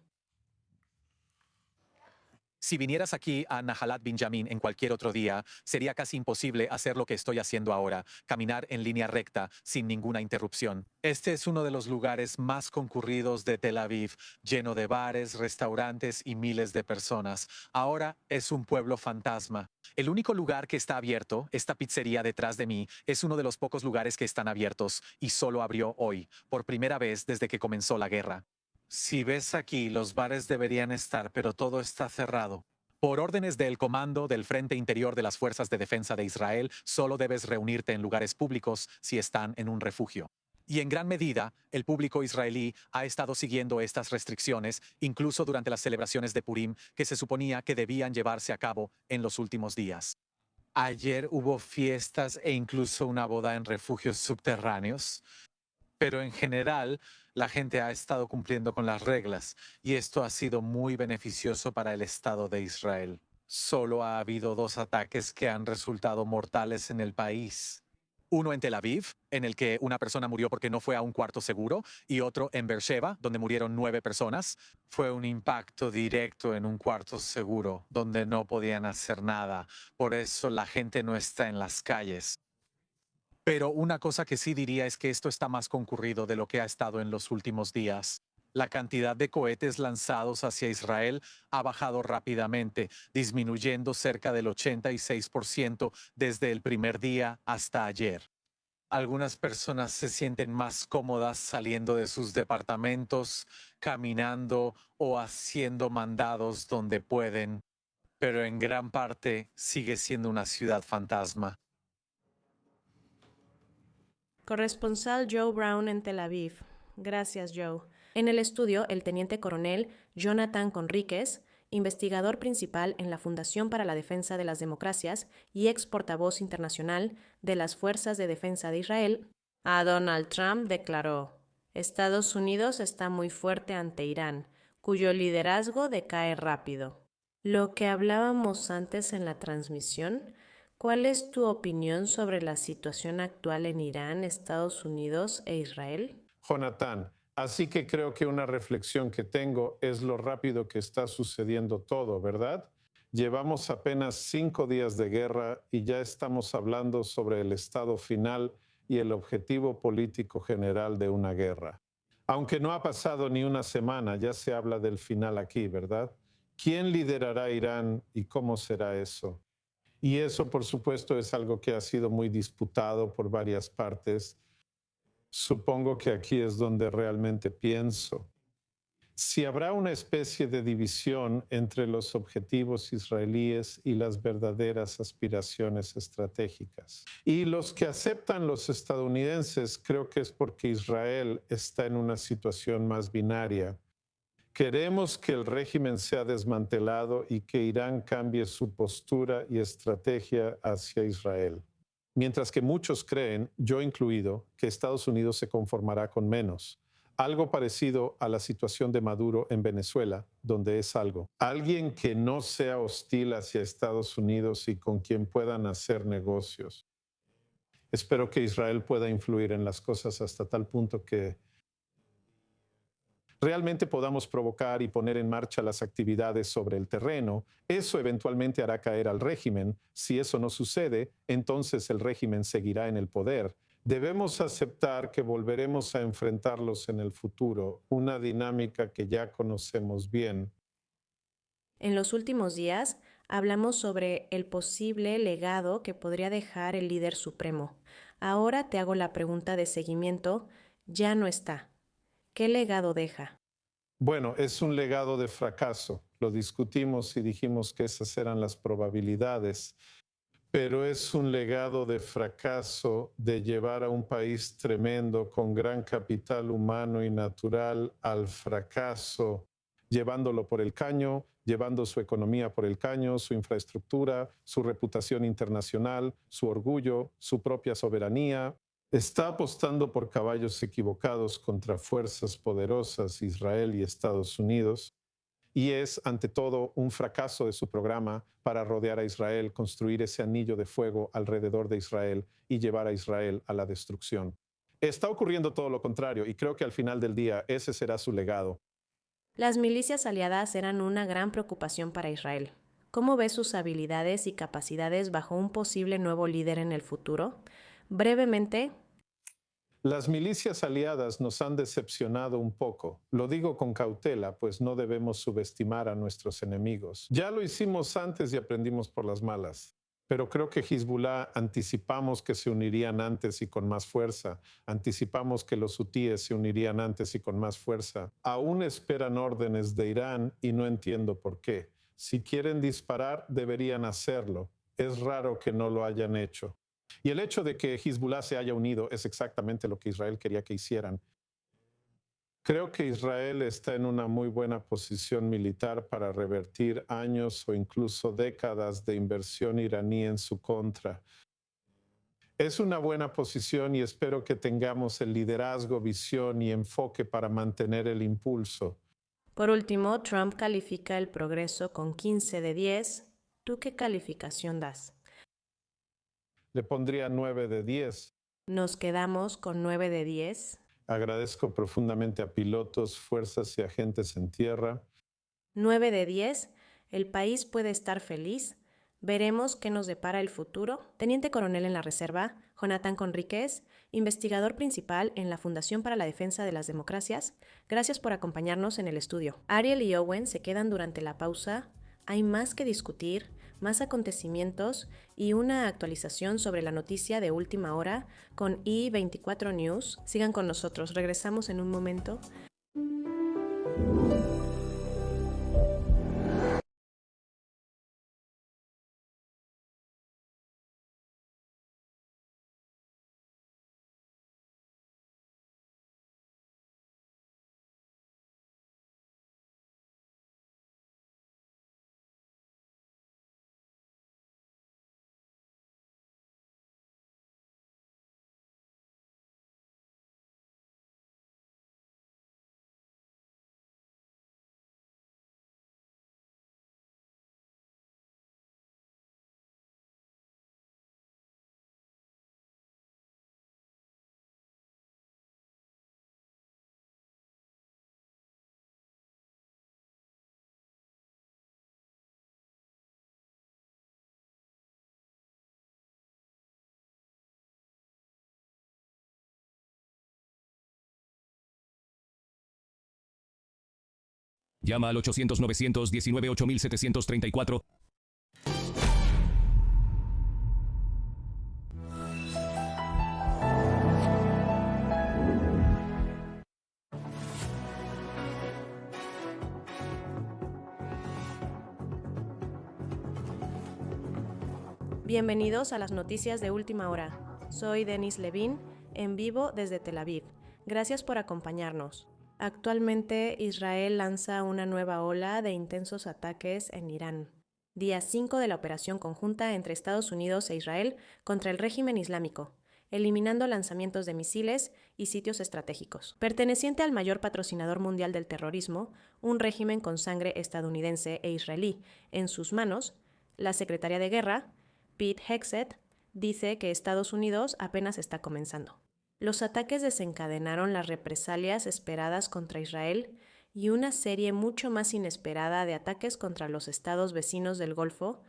Si vinieras aquí a Nahalat Binyamin en cualquier otro día, sería casi imposible hacer lo que estoy haciendo ahora, caminar en línea recta, sin ninguna interrupción. Este es uno de los lugares más concurridos de Tel Aviv, lleno de bares, restaurantes y miles de personas. Ahora es un pueblo fantasma. El único lugar que está abierto, esta pizzería detrás de mí, es uno de los pocos lugares que están abiertos y solo abrió hoy, por primera vez desde que comenzó la guerra. Si ves aquí, los bares deberían estar, pero todo está cerrado. Por órdenes del Comando del Frente Interior de las Fuerzas de Defensa de Israel, solo debes reunirte en lugares públicos si están en un refugio. Y en gran medida, el público israelí ha estado siguiendo estas restricciones, incluso durante las celebraciones de Purim, que se suponía que debían llevarse a cabo en los últimos días. Ayer hubo fiestas e incluso una boda en refugios subterráneos. Pero en general, la gente ha estado cumpliendo con las reglas y esto ha sido muy beneficioso para el Estado de Israel. Solo ha habido 2 ataques que han resultado mortales en el país. Uno en Tel Aviv, en el que una persona murió porque no fue a un cuarto seguro, y otro en Beersheba, donde murieron 9 personas. Fue un impacto directo en un cuarto seguro, donde no podían hacer nada. Por eso la gente no está en las calles. Pero una cosa que sí diría es que esto está más concurrido de lo que ha estado en los últimos días. La cantidad de cohetes lanzados hacia Israel ha bajado rápidamente, disminuyendo cerca del 86% desde el primer día hasta ayer. Algunas personas se sienten más cómodas saliendo de sus departamentos, caminando o haciendo mandados donde pueden, pero en gran parte sigue siendo una ciudad fantasma. Corresponsal Joe Brown en Tel Aviv. Gracias, Joe. En el estudio, el teniente coronel Jonathan Conríquez, investigador principal en la Fundación para la Defensa de las Democracias y ex portavoz internacional de las Fuerzas de Defensa de Israel, a Donald Trump declaró: Estados Unidos está muy fuerte ante Irán, cuyo liderazgo decae rápido. Lo que hablábamos antes en la transmisión, ¿cuál es tu opinión sobre la situación actual en Irán, Estados Unidos e Israel? Jonathan, así que creo que una reflexión que tengo es lo rápido que está sucediendo todo, ¿verdad? Llevamos apenas 5 días de guerra y ya estamos hablando sobre el estado final y el objetivo político general de una guerra. Aunque no ha pasado ni una semana, ya se habla del final aquí, ¿verdad? ¿Quién liderará Irán y cómo será eso? Y eso, por supuesto, es algo que ha sido muy disputado por varias partes. Supongo que aquí es donde realmente pienso. Si habrá una especie de división entre los objetivos israelíes y las verdaderas aspiraciones estratégicas. Y los que aceptan los estadounidenses, creo que es porque Israel está en una situación más binaria. Queremos que el régimen sea desmantelado y que Irán cambie su postura y estrategia hacia Israel. Mientras que muchos creen, yo incluido, que Estados Unidos se conformará con menos. Algo parecido a la situación de Maduro en Venezuela, donde es alguien que no sea hostil hacia Estados Unidos y con quien puedan hacer negocios. Espero que Israel pueda influir en las cosas hasta tal punto que realmente podamos provocar y poner en marcha las actividades sobre el terreno. Eso eventualmente hará caer al régimen. Si eso no sucede, entonces el régimen seguirá en el poder. Debemos aceptar que volveremos a enfrentarlos en el futuro, una dinámica que ya conocemos bien. En los últimos días hablamos sobre el posible legado que podría dejar el líder supremo. Ahora te hago la pregunta de seguimiento, ya no está. ¿Qué legado deja? Bueno, es un legado de fracaso. Lo discutimos y dijimos que esas eran las probabilidades, pero es un legado de fracaso de llevar a un país tremendo con gran capital humano y natural al fracaso, llevándolo por el caño, llevando su economía por el caño, su infraestructura, su reputación internacional, su orgullo, su propia soberanía. Está apostando por caballos equivocados contra fuerzas poderosas, Israel y Estados Unidos, y es, ante todo, un fracaso de su programa para rodear a Israel, construir ese anillo de fuego alrededor de Israel y llevar a Israel a la destrucción. Está ocurriendo todo lo contrario, y creo que al final del día ese será su legado. Las milicias aliadas eran una gran preocupación para Israel. ¿Cómo ves sus habilidades y capacidades bajo un posible nuevo líder en el futuro? Brevemente, las milicias aliadas nos han decepcionado un poco. Lo digo con cautela, pues no debemos subestimar a nuestros enemigos. Ya lo hicimos antes y aprendimos por las malas. Pero creo que Hezbollah anticipamos que se unirían antes y con más fuerza. Anticipamos que los hutíes se unirían antes y con más fuerza. Aún esperan órdenes de Irán y no entiendo por qué. Si quieren disparar, deberían hacerlo. Es raro que no lo hayan hecho. Y el hecho de que Hezbollah se haya unido es exactamente lo que Israel quería que hicieran. Creo que Israel está en una muy buena posición militar para revertir años o incluso décadas de inversión iraní en su contra. Es una buena posición y espero que tengamos el liderazgo, visión y enfoque para mantener el impulso. Por último, Trump califica el progreso con 15 de 10. ¿Tú qué calificación das? Le pondría 9 de 10. Nos quedamos con 9 de 10. Agradezco profundamente a pilotos, fuerzas y agentes en tierra. 9 de 10. El país puede estar feliz. Veremos qué nos depara el futuro. Teniente coronel en la Reserva, Jonathan Conríquez, investigador principal en la Fundación para la Defensa de las Democracias. Gracias por acompañarnos en el estudio. Ariel y Owen se quedan durante la pausa. Hay más que discutir, más acontecimientos y una actualización sobre la noticia de última hora con I24 News. Sigan con nosotros, regresamos en un momento. Llama al 800-919-8734. Bienvenidos a las noticias de última hora. Soy Denis Levin, en vivo desde Tel Aviv. Gracias por acompañarnos. Actualmente, Israel lanza una nueva ola de intensos ataques en Irán. Día 5 de la operación conjunta entre Estados Unidos e Israel contra el régimen islámico, eliminando lanzamientos de misiles y sitios estratégicos. Perteneciente al mayor patrocinador mundial del terrorismo, un régimen con sangre estadounidense e israelí en sus manos, la secretaria de Guerra, Pete Hegseth, dice que Estados Unidos apenas está comenzando. Los ataques desencadenaron las represalias esperadas contra Israel y una serie mucho más inesperada de ataques contra los estados vecinos del Golfo,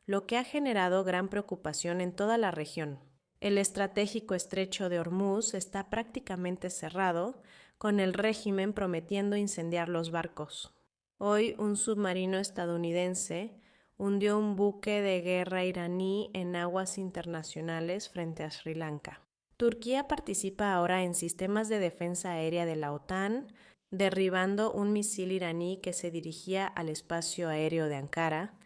lo que ha generado gran preocupación en toda la región. El estratégico estrecho de Hormuz está prácticamente cerrado, con el régimen prometiendo incendiar los barcos. Hoy, un submarino estadounidense hundió un buque de guerra iraní en aguas internacionales frente a Sri Lanka. Turquía participa ahora en sistemas de defensa aérea de la OTAN, derribando un misil iraní que se dirigía al espacio aéreo de Ankara.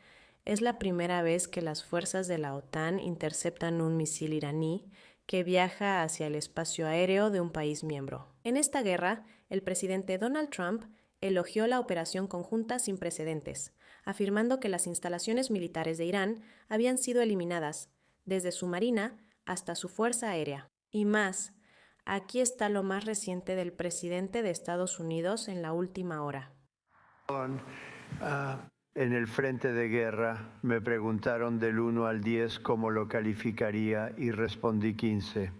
Es la primera vez que las fuerzas de la OTAN interceptan un misil iraní que viaja hacia el espacio aéreo de un país miembro. En esta guerra, el presidente Donald Trump elogió la operación conjunta sin precedentes, afirmando que las instalaciones militares de Irán habían sido eliminadas, desde su marina hasta su fuerza aérea. Y más, aquí está lo más reciente del presidente de Estados Unidos en la última hora. En el frente de guerra me preguntaron del 1 al 10 cómo lo calificaría y respondí 15.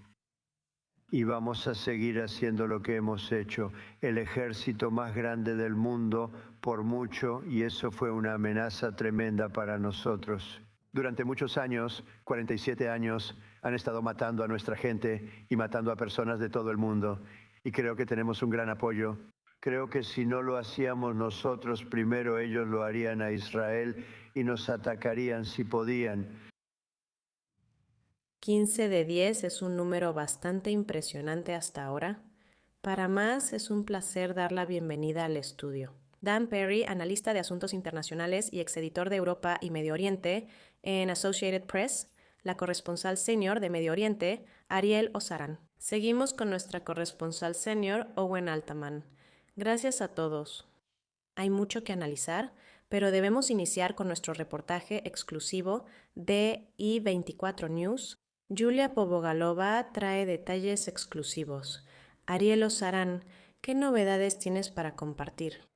Y vamos a seguir haciendo lo que hemos hecho, el ejército más grande del mundo por mucho, y eso fue una amenaza tremenda para nosotros. Durante muchos años, 47 años, han estado matando a nuestra gente y matando a personas de todo el mundo. Y creo que tenemos un gran apoyo. Creo que si no lo hacíamos nosotros, primero ellos lo harían a Israel y nos atacarían si podían. 15 de 10 es un número bastante impresionante hasta ahora. Para más, es un placer dar la bienvenida al estudio. Dan Perry, analista de asuntos internacionales y exeditor de Europa y Medio Oriente en Associated Press, la corresponsal senior de Medio Oriente, Ariel Osaran. Seguimos con nuestra corresponsal senior, Owen Altaman. Gracias a todos. Hay mucho que analizar, pero debemos iniciar con nuestro reportaje exclusivo de I24 News. Julia Pobogalova trae detalles exclusivos. Ariel Osaran, ¿qué novedades tienes para compartir?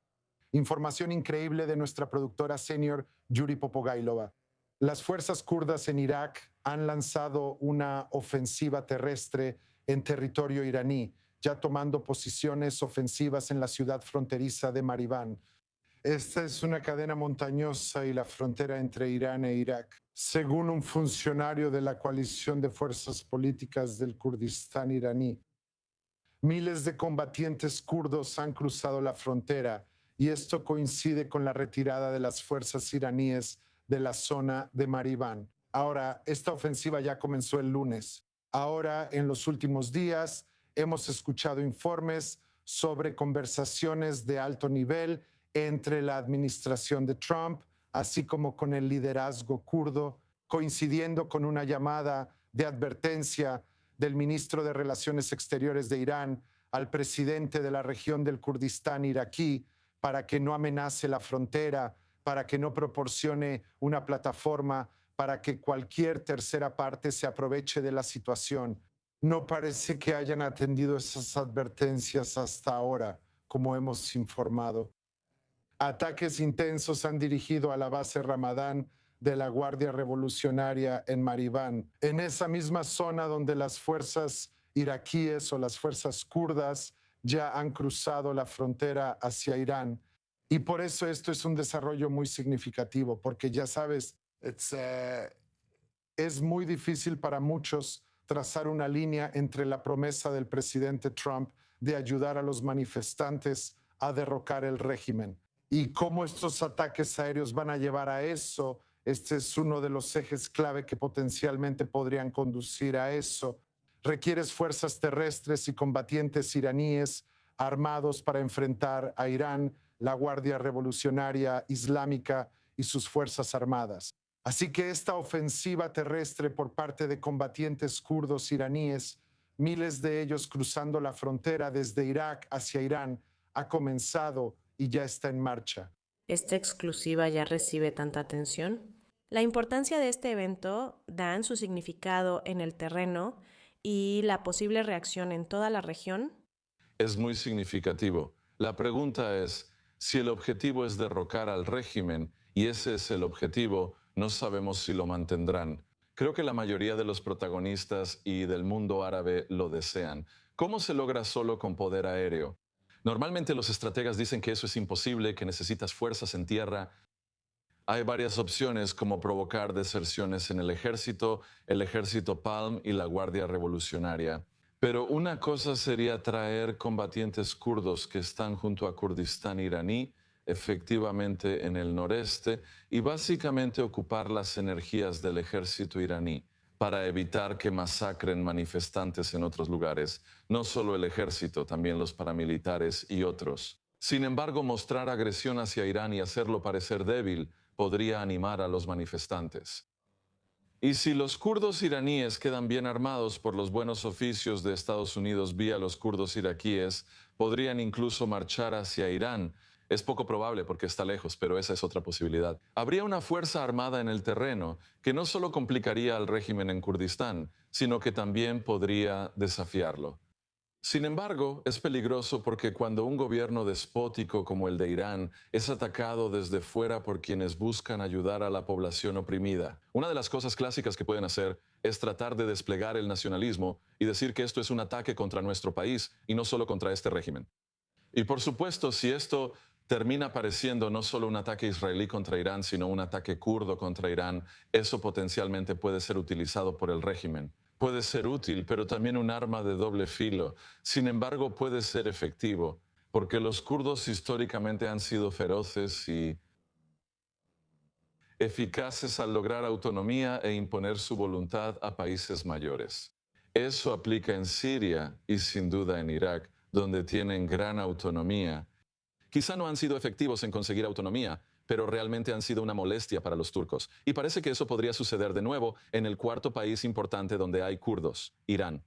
Información increíble de nuestra productora senior, Yuri Popogailova. Las fuerzas kurdas en Irak han lanzado una ofensiva terrestre en territorio iraní, ya tomando posiciones ofensivas en la ciudad fronteriza de Maribán. Esta es una cadena montañosa y la frontera entre Irán e Irak. Según un funcionario de la coalición de fuerzas políticas del Kurdistán iraní, miles de combatientes kurdos han cruzado la frontera y esto coincide con la retirada de las fuerzas iraníes de la zona de Maribán. Ahora, esta ofensiva ya comenzó el lunes. Ahora, en los últimos días, hemos escuchado informes sobre conversaciones de alto nivel entre la administración de Trump, así como con el liderazgo kurdo, coincidiendo con una llamada de advertencia del ministro de Relaciones Exteriores de Irán al presidente de la región del Kurdistán iraquí para que no amenace la frontera, para que no proporcione una plataforma para que cualquier tercera parte se aproveche de la situación. No parece que hayan atendido esas advertencias hasta ahora, como hemos informado. Ataques intensos han dirigido a la base Ramadán de la Guardia Revolucionaria en Maribán, en esa misma zona donde las fuerzas iraquíes o las fuerzas kurdas ya han cruzado la frontera hacia Irán. Y por eso esto es un desarrollo muy significativo, porque ya sabes, es muy difícil para muchos trazar una línea entre la promesa del presidente Trump de ayudar a los manifestantes a derrocar el régimen y cómo estos ataques aéreos van a llevar a eso. Este es uno de los ejes clave que potencialmente podrían conducir a eso. Requieres fuerzas terrestres y combatientes iraníes armados para enfrentar a Irán, la Guardia Revolucionaria Islámica y sus fuerzas armadas. Así que esta ofensiva terrestre por parte de combatientes kurdos iraníes, miles de ellos cruzando la frontera desde Irak hacia Irán, ha comenzado y ya está en marcha. ¿Esta exclusiva ya recibe tanta atención? La importancia de este evento dan su significado en el terreno y la posible reacción en toda la región. Es muy significativo. La pregunta es, si el objetivo es derrocar al régimen y ese es el objetivo, no sabemos si lo mantendrán. Creo que la mayoría de los protagonistas y del mundo árabe lo desean. ¿Cómo se logra solo con poder aéreo? Normalmente los estrategas dicen que eso es imposible, que necesitas fuerzas en tierra. Hay varias opciones como provocar deserciones en el ejército Palm y la Guardia Revolucionaria. Pero una cosa sería traer combatientes kurdos que están junto a Kurdistán iraní, efectivamente en el noreste, y básicamente ocupar las energías del ejército iraní. para evitar que masacren manifestantes en otros lugares, no solo el ejército, también los paramilitares y otros. Sin embargo, mostrar agresión hacia Irán y hacerlo parecer débil podría animar a los manifestantes. Y si los kurdos iraníes quedan bien armados por los buenos oficios de Estados Unidos vía los kurdos iraquíes, podrían incluso marchar hacia Irán. Es poco probable porque está lejos, pero esa es otra posibilidad. Habría una fuerza armada en el terreno que no solo complicaría al régimen en Kurdistán, sino que también podría desafiarlo. Sin embargo, es peligroso porque cuando un gobierno despótico como el de Irán es atacado desde fuera por quienes buscan ayudar a la población oprimida, una de las cosas clásicas que pueden hacer es tratar de desplegar el nacionalismo y decir que esto es un ataque contra nuestro país y no solo contra este régimen. Y por supuesto, si esto termina pareciendo no solo un ataque israelí contra Irán, sino un ataque kurdo contra Irán, eso potencialmente puede ser utilizado por el régimen. Puede ser útil, pero también un arma de doble filo. Sin embargo, puede ser efectivo, porque los kurdos históricamente han sido feroces y eficaces al lograr autonomía e imponer su voluntad a países mayores. Eso aplica en Siria y sin duda en Irak, donde tienen gran autonomía. Quizá no han sido efectivos en conseguir autonomía, pero realmente han sido una molestia para los turcos. Y parece que eso podría suceder de nuevo en el cuarto país importante donde hay kurdos, Irán.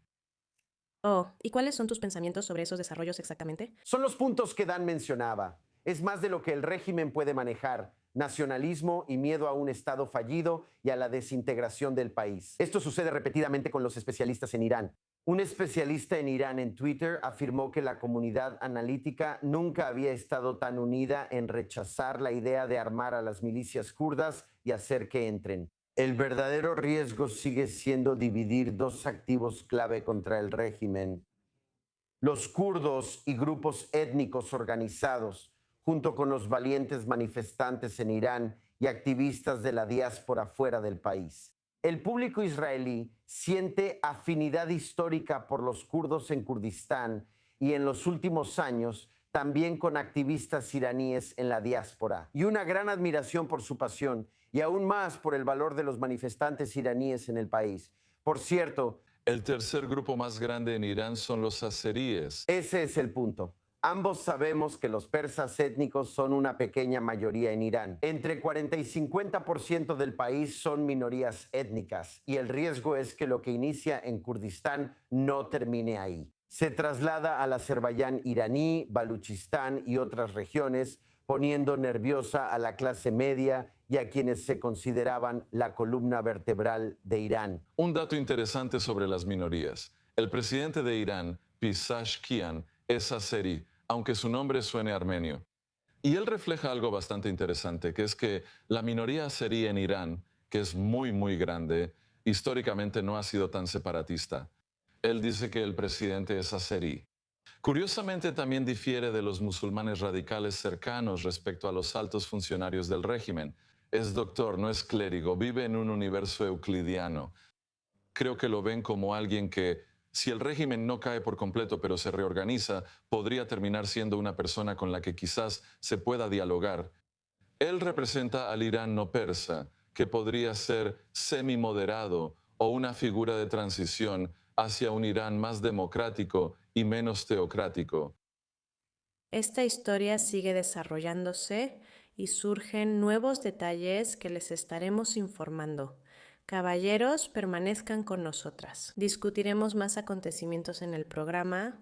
Oh, ¿y cuáles son tus pensamientos sobre esos desarrollos exactamente? Son los puntos que Dan mencionaba. Es más de lo que el régimen puede manejar. Nacionalismo y miedo a un Estado fallido y a la desintegración del país. Esto sucede repetidamente con los especialistas en Irán. Un especialista en Irán en Twitter afirmó que la comunidad analítica nunca había estado tan unida en rechazar la idea de armar a las milicias kurdas y hacer que entren. El verdadero riesgo sigue siendo dividir dos activos clave contra el régimen: los kurdos y grupos étnicos organizados, junto con los valientes manifestantes en Irán y activistas de la diáspora fuera del país. El público israelí siente afinidad histórica por los kurdos en Kurdistán y en los últimos años también con activistas iraníes en la diáspora, y una gran admiración por su pasión y aún más por el valor de los manifestantes iraníes en el país. Por cierto, el tercer grupo más grande en Irán son los azeríes. Ese es el punto. Ambos sabemos que los persas étnicos son una pequeña mayoría en Irán. Entre 40 y 50% del país son minorías étnicas y el riesgo es que lo que inicia en Kurdistán no termine ahí. Se traslada al Azerbaiyán iraní, Baluchistán y otras regiones, poniendo nerviosa a la clase media y a quienes se consideraban la columna vertebral de Irán. Un dato interesante sobre las minorías. El presidente de Irán, Pezeshkian, es azerí, aunque su nombre suene armenio. Y él refleja algo bastante interesante, que es que la minoría azerí en Irán, que es muy, muy grande, históricamente no ha sido tan separatista. Él dice que el presidente es azerí. Curiosamente, también difiere de los musulmanes radicales cercanos respecto a los altos funcionarios del régimen. Es doctor, no es clérigo, vive en un universo euclidiano. Creo que lo ven como alguien que, si el régimen no cae por completo pero se reorganiza, podría terminar siendo una persona con la que quizás se pueda dialogar. Él representa al Irán no persa, que podría ser semi-moderado o una figura de transición hacia un Irán más democrático y menos teocrático. Esta historia sigue desarrollándose y surgen nuevos detalles que les estaremos informando. Caballeros, permanezcan con nosotras. Discutiremos más acontecimientos en el programa.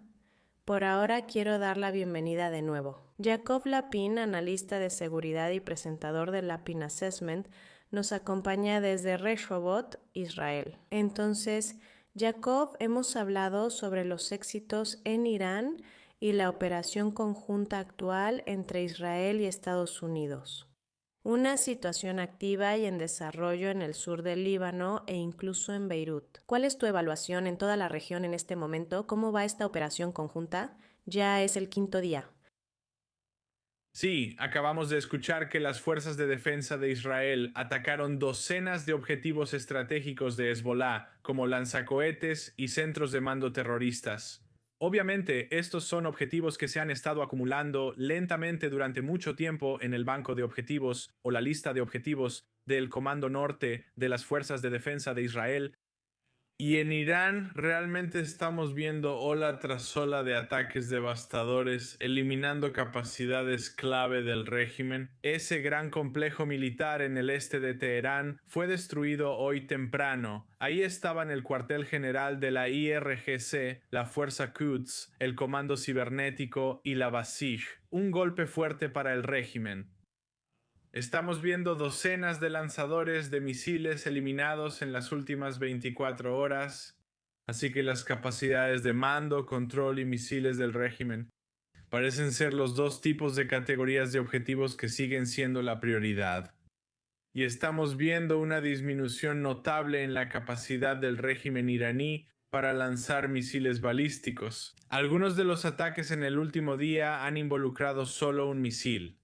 Por ahora quiero dar la bienvenida de nuevo. Jacob Lapin, analista de seguridad y presentador de Lapin Assessment, nos acompaña desde Rehovot, Israel. Entonces, Jacob, hemos hablado sobre los éxitos en Irán y la operación conjunta actual entre Israel y Estados Unidos. Una situación activa y en desarrollo en el sur del Líbano e incluso en Beirut. ¿Cuál es tu evaluación en toda la región en este momento? ¿Cómo va esta operación conjunta? Ya es el 5º día. Sí, acabamos de escuchar que las fuerzas de defensa de Israel atacaron docenas de objetivos estratégicos de Hezbollah, como lanzacohetes y centros de mando terroristas. Obviamente, estos son objetivos que se han estado acumulando lentamente durante mucho tiempo en el banco de objetivos o la lista de objetivos del Comando Norte de las Fuerzas de Defensa de Israel, Y en Irán realmente estamos viendo ola tras ola de ataques devastadores, eliminando capacidades clave del régimen. Ese gran complejo militar en el este de Teherán fue destruido hoy temprano. Ahí estaban el cuartel general de la IRGC, la Fuerza Quds, el Comando Cibernético y la Basij. Un golpe fuerte para el régimen. Estamos viendo docenas de lanzadores de misiles eliminados en las últimas 24 horas, así que las capacidades de mando, control y misiles del régimen parecen ser los dos tipos de categorías de objetivos que siguen siendo la prioridad. Y estamos viendo una disminución notable en la capacidad del régimen iraní para lanzar misiles balísticos. Algunos de los ataques en el último día han involucrado solo un misil.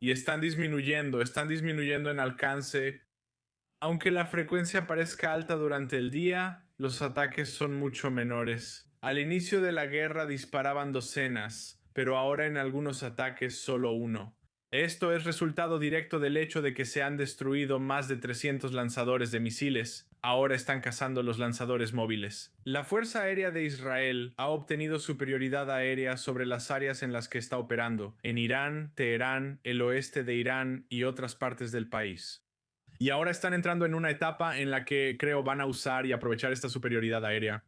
Y están disminuyendo en alcance. Aunque la frecuencia parezca alta durante el día, los ataques son mucho menores. Al inicio de la guerra disparaban docenas, pero ahora en algunos ataques solo uno. Esto es resultado directo del hecho de que se han destruido más de 300 lanzadores de misiles. Ahora están cazando los lanzadores móviles. La Fuerza Aérea de Israel ha obtenido superioridad aérea sobre las áreas en las que está operando, en Irán, Teherán, el oeste de Irán y otras partes del país. Y ahora están entrando en una etapa en la que creo van a usar y aprovechar esta superioridad aérea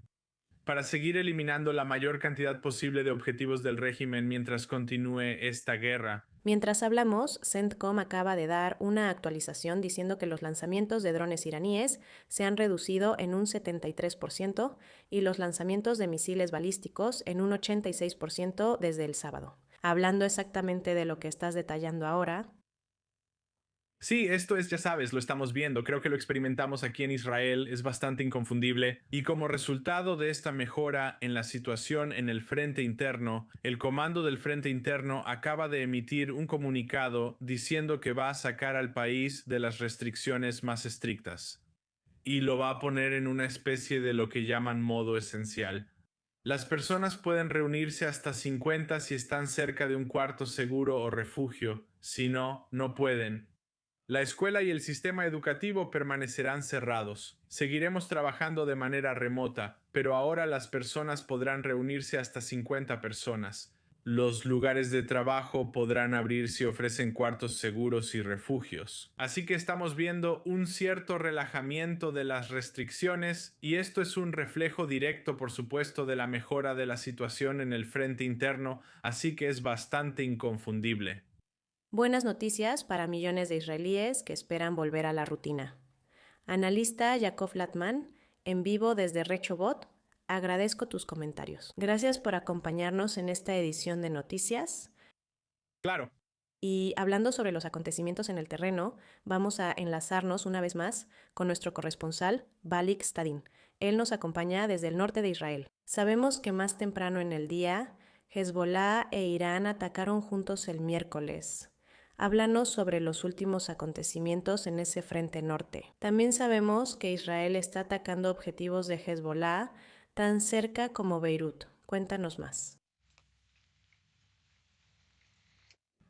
para seguir eliminando la mayor cantidad posible de objetivos del régimen mientras continúe esta guerra. Mientras hablamos, CENTCOM acaba de dar una actualización diciendo que los lanzamientos de drones iraníes se han reducido en un 73% y los lanzamientos de misiles balísticos en un 86% desde el sábado. Hablando exactamente de lo que estás detallando ahora. Sí, esto es, ya sabes, lo estamos viendo, creo que lo experimentamos aquí en Israel, es bastante inconfundible, y como resultado de esta mejora en la situación en el frente interno, el comando del frente interno acaba de emitir un comunicado diciendo que va a sacar al país de las restricciones más estrictas, y lo va a poner en una especie de lo que llaman modo esencial. Las personas pueden reunirse hasta 50 si están cerca de un cuarto seguro o refugio, si no, no pueden. La escuela y el sistema educativo permanecerán cerrados. Seguiremos trabajando de manera remota, pero ahora las personas podrán reunirse hasta 50 personas. Los lugares de trabajo podrán abrir si ofrecen cuartos seguros y refugios. Así que estamos viendo un cierto relajamiento de las restricciones y esto es un reflejo directo, por supuesto, de la mejora de la situación en el frente interno, así que es bastante inconfundible. Buenas noticias para millones de israelíes que esperan volver a la rutina. Analista Yaakov Latman, en vivo desde Rechobot, agradezco tus comentarios. Gracias por acompañarnos en esta edición de noticias. Claro. Y hablando sobre los acontecimientos en el terreno, vamos a enlazarnos una vez más con nuestro corresponsal, Balik Stadin. Él nos acompaña desde el norte de Israel. Sabemos que más temprano en el día, Hezbollah e Irán atacaron juntos el miércoles. Háblanos sobre los últimos acontecimientos en ese frente norte. También sabemos que Israel está atacando objetivos de Hezbollah tan cerca como Beirut. Cuéntanos más.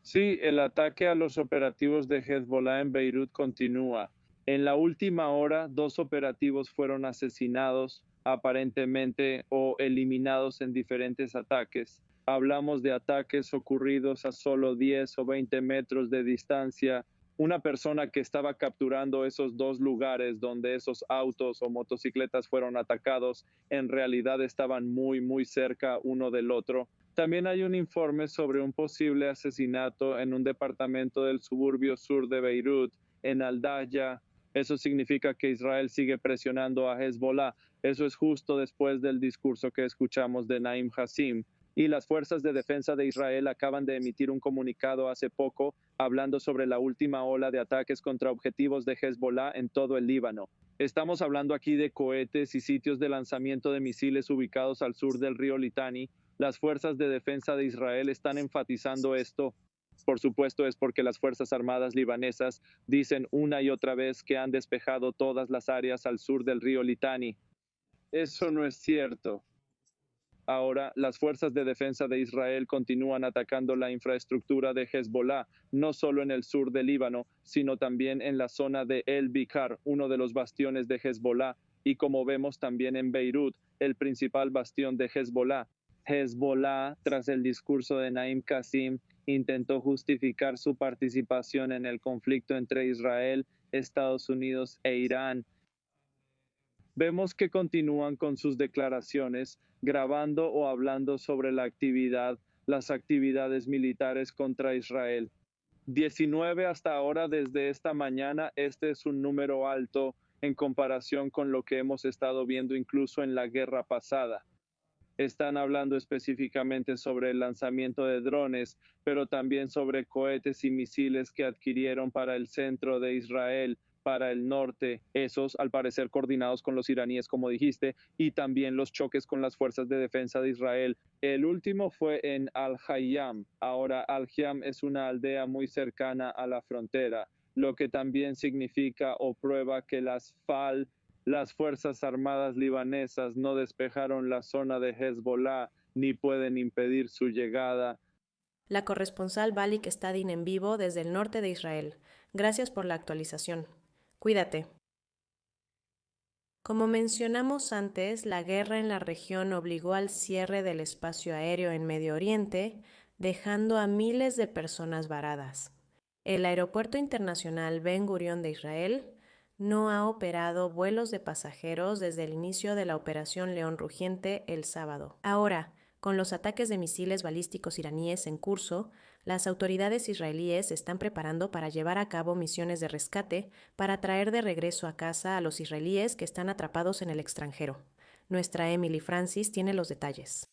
Sí, el ataque a los operativos de Hezbollah en Beirut continúa. En la última hora, 2 operativos fueron asesinados, aparentemente, o eliminados en diferentes ataques. Hablamos de ataques ocurridos a solo 10 o 20 metros de distancia. Una persona que estaba capturando esos 2 lugares donde esos autos o motocicletas fueron atacados, en realidad estaban muy cerca uno del otro. También hay un informe sobre un posible asesinato en un departamento del suburbio sur de Beirut, en Al-Daya. Eso significa que Israel sigue presionando a Hezbollah. Eso es justo después del discurso que escuchamos de Naim Hassim. Y las fuerzas de defensa de Israel acaban de emitir un comunicado hace poco hablando sobre la última ola de ataques contra objetivos de Hezbollah en todo el Líbano. Estamos hablando aquí de cohetes y sitios de lanzamiento de misiles ubicados al sur del río Litani. Las fuerzas de defensa de Israel están enfatizando esto. Por supuesto, es porque las Fuerzas Armadas libanesas dicen una y otra vez que han despejado todas las áreas al sur del río Litani. Eso no es cierto. Ahora, las fuerzas de defensa de Israel continúan atacando la infraestructura de Hezbollah, no solo en el sur del Líbano, sino también en la zona de El Bikar, uno de los bastiones de Hezbollah. y como vemos también en Beirut, el principal bastión de Hezbollah. Hezbollah, tras el discurso de Naim Qasim, intentó justificar su participación en el conflicto entre Israel, Estados Unidos e Irán. Vemos que continúan con sus declaraciones, grabando o hablando sobre las actividades militares contra Israel. 19 hasta ahora desde esta mañana, este es un número alto en comparación con lo que hemos estado viendo incluso en la guerra pasada. Están hablando específicamente sobre el lanzamiento de drones, pero también sobre cohetes y misiles que adquirieron para el centro de Israel, para el norte, esos al parecer coordinados con los iraníes, como dijiste, y también los choques con las fuerzas de defensa de Israel. El último fue en Al-Hayyam. Ahora, Al-Hayyam es una aldea muy cercana a la frontera, lo que también significa o prueba que las Fuerzas Armadas libanesas no despejaron la zona de Hezbollah ni pueden impedir su llegada. La corresponsal Balik Stadin en vivo desde el norte de Israel. Gracias por la actualización. Cuídate. Como mencionamos antes, la guerra en la región obligó al cierre del espacio aéreo en Medio Oriente, dejando a miles de personas varadas. El Aeropuerto Internacional Ben Gurion de Israel no ha operado vuelos de pasajeros desde el inicio de la Operación León Rugiente el sábado. Ahora, con los ataques de misiles balísticos iraníes en curso, las autoridades israelíes se están preparando para llevar a cabo misiones de rescate para traer de regreso a casa a los israelíes que están atrapados en el extranjero. Nuestra Emily Francis tiene los detalles.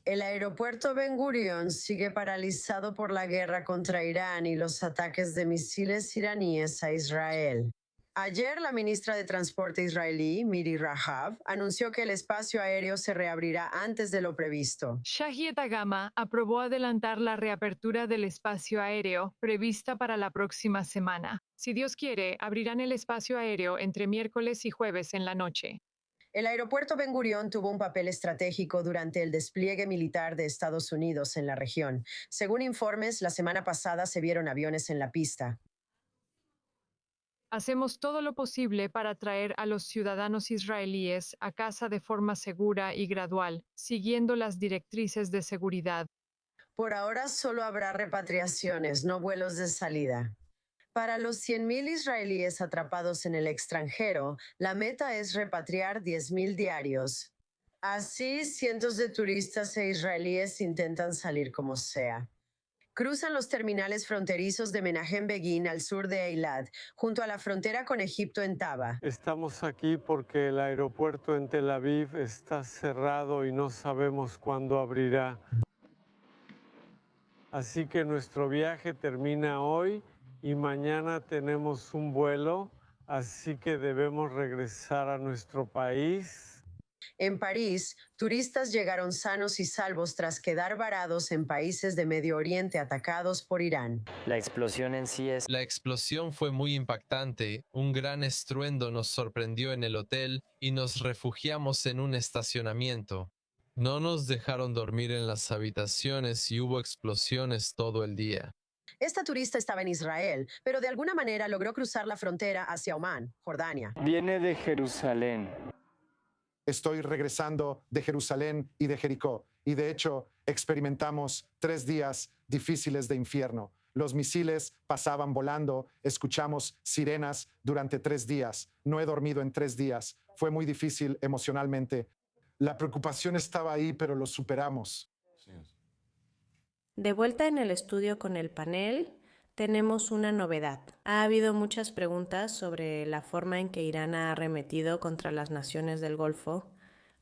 El aeropuerto Ben Gurion sigue paralizado por la guerra contra Irán y los ataques de misiles iraníes a Israel. Ayer, la ministra de Transporte israelí, Miri Rahav, anunció que el espacio aéreo se reabrirá antes de lo previsto. Shahid Agama aprobó adelantar la reapertura del espacio aéreo prevista para la próxima semana. Si Dios quiere, abrirán el espacio aéreo entre miércoles y jueves en la noche. El aeropuerto Ben Gurion tuvo un papel estratégico durante el despliegue militar de Estados Unidos en la región. Según informes, la semana pasada se vieron aviones en la pista. Hacemos todo lo posible para traer a los ciudadanos israelíes a casa de forma segura y gradual, siguiendo las directrices de seguridad. Por ahora solo habrá repatriaciones, no vuelos de salida. Para los 100,000 israelíes atrapados en el extranjero, la meta es repatriar 10,000 diarios. Así, cientos de turistas e israelíes intentan salir como sea. Cruzan los terminales fronterizos de Menahem Begin al sur de Eilat, junto a la frontera con Egipto en Taba. Estamos aquí porque el aeropuerto en Tel Aviv está cerrado y no sabemos cuándo abrirá. Así que nuestro viaje termina hoy y mañana tenemos un vuelo, así que debemos regresar a nuestro país. En París, turistas llegaron sanos y salvos tras quedar varados en países de Medio Oriente atacados por Irán. La explosión en sí es... La explosión fue muy impactante. Un gran estruendo nos sorprendió en el hotel y nos refugiamos en un estacionamiento. No nos dejaron dormir en las habitaciones y hubo explosiones todo el día. Esta turista estaba en Israel, pero de alguna manera logró cruzar la frontera hacia Omán, Jordania. Viene de Jerusalén. Estoy regresando de Jerusalén y de Jericó, y de hecho experimentamos 3 días difíciles de infierno. Los misiles pasaban volando, escuchamos sirenas durante 3 días. No he dormido en 3 días. Fue muy difícil emocionalmente. La preocupación estaba ahí, pero lo superamos. De vuelta en el estudio con el panel, tenemos una novedad. Ha habido muchas preguntas sobre la forma en que Irán ha arremetido contra las naciones del Golfo,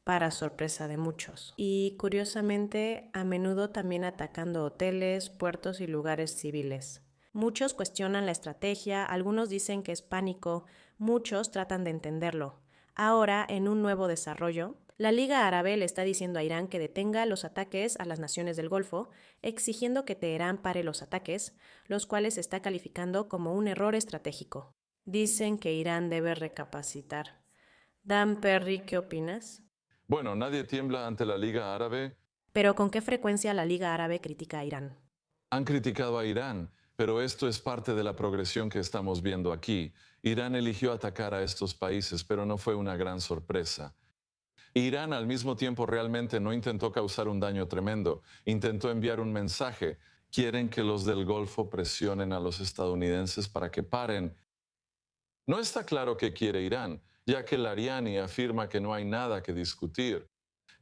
para sorpresa de muchos. Y curiosamente, a menudo también atacando hoteles, puertos y lugares civiles. Muchos cuestionan la estrategia, algunos dicen que es pánico, muchos tratan de entenderlo. Ahora, en un nuevo desarrollo, la Liga Árabe le está diciendo a Irán que detenga los ataques a las naciones del Golfo, exigiendo que Teherán pare los ataques, los cuales está calificando como un error estratégico. Dicen que Irán debe recapacitar. Dan Perry, ¿qué opinas? Bueno, nadie tiembla ante la Liga Árabe. Pero ¿con qué frecuencia la Liga Árabe critica a Irán? Han criticado a Irán, pero esto es parte de la progresión que estamos viendo aquí. Irán eligió atacar a estos países, pero no fue una gran sorpresa. Irán al mismo tiempo realmente no intentó causar un daño tremendo, intentó enviar un mensaje. Quieren que los del Golfo presionen a los estadounidenses para que paren. No está claro qué quiere Irán, ya que Lariani afirma que no hay nada que discutir.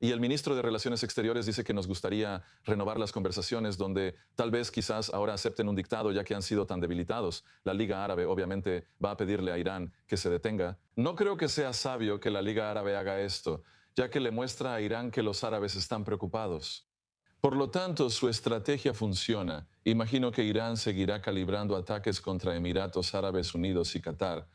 Y el ministro de Relaciones Exteriores dice que nos gustaría renovar las conversaciones donde tal vez quizás ahora acepten un dictado ya que han sido tan debilitados. La Liga Árabe obviamente va a pedirle a Irán que se detenga. No creo que sea sabio que la Liga Árabe haga esto, ya que le muestra a Irán que los árabes están preocupados. Por lo tanto, su estrategia funciona. Imagino que Irán seguirá calibrando ataques contra Emiratos Árabes Unidos y Qatar.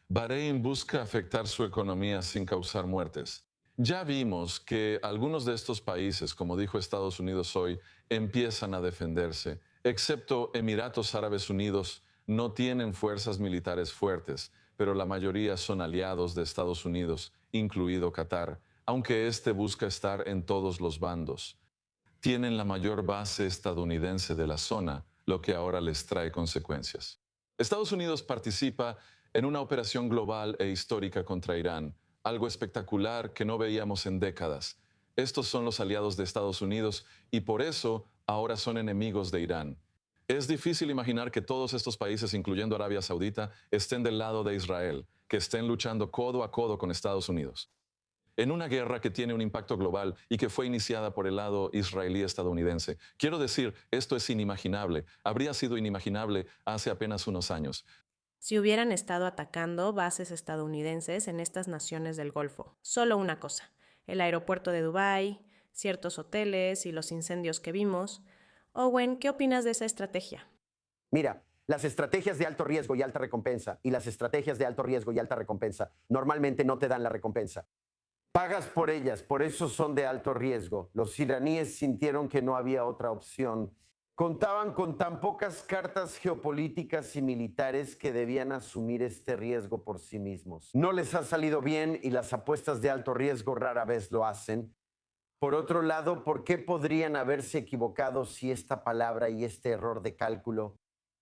Bahrein busca afectar su economía sin causar muertes. Ya vimos que algunos de estos países, como dijo Estados Unidos hoy, empiezan a defenderse, excepto Emiratos Árabes Unidos no tienen fuerzas militares fuertes, pero la mayoría son aliados de Estados Unidos, incluido Qatar, aunque este busca estar en todos los bandos. Tienen la mayor base estadounidense de la zona, lo que ahora les trae consecuencias. Estados Unidos participa en una operación global e histórica contra Irán, algo espectacular que no veíamos en décadas. Estos son los aliados de Estados Unidos y por eso ahora son enemigos de Irán. Es difícil imaginar que todos estos países, incluyendo Arabia Saudita, estén del lado de Israel, que estén luchando codo a codo con Estados Unidos. En una guerra que tiene un impacto global y que fue iniciada por el lado israelí-estadounidense. Quiero decir, esto es inimaginable. Habría sido inimaginable hace apenas unos años. Si hubieran estado atacando bases estadounidenses en estas naciones del Golfo. Solo una cosa, el aeropuerto de Dubái, ciertos hoteles y los incendios que vimos. Owen, ¿qué opinas de esa estrategia? Mira, las estrategias de alto riesgo y alta recompensa y las estrategias de alto riesgo y alta recompensa normalmente no te dan la recompensa. Pagas por ellas, por eso son de alto riesgo. Los iraníes sintieron que no había otra opción. Contaban con tan pocas cartas geopolíticas y militares que debían asumir este riesgo por sí mismos. No les ha salido bien y las apuestas de alto riesgo rara vez lo hacen. Por otro lado, ¿por qué podrían haberse equivocado si esta palabra y este error de cálculo?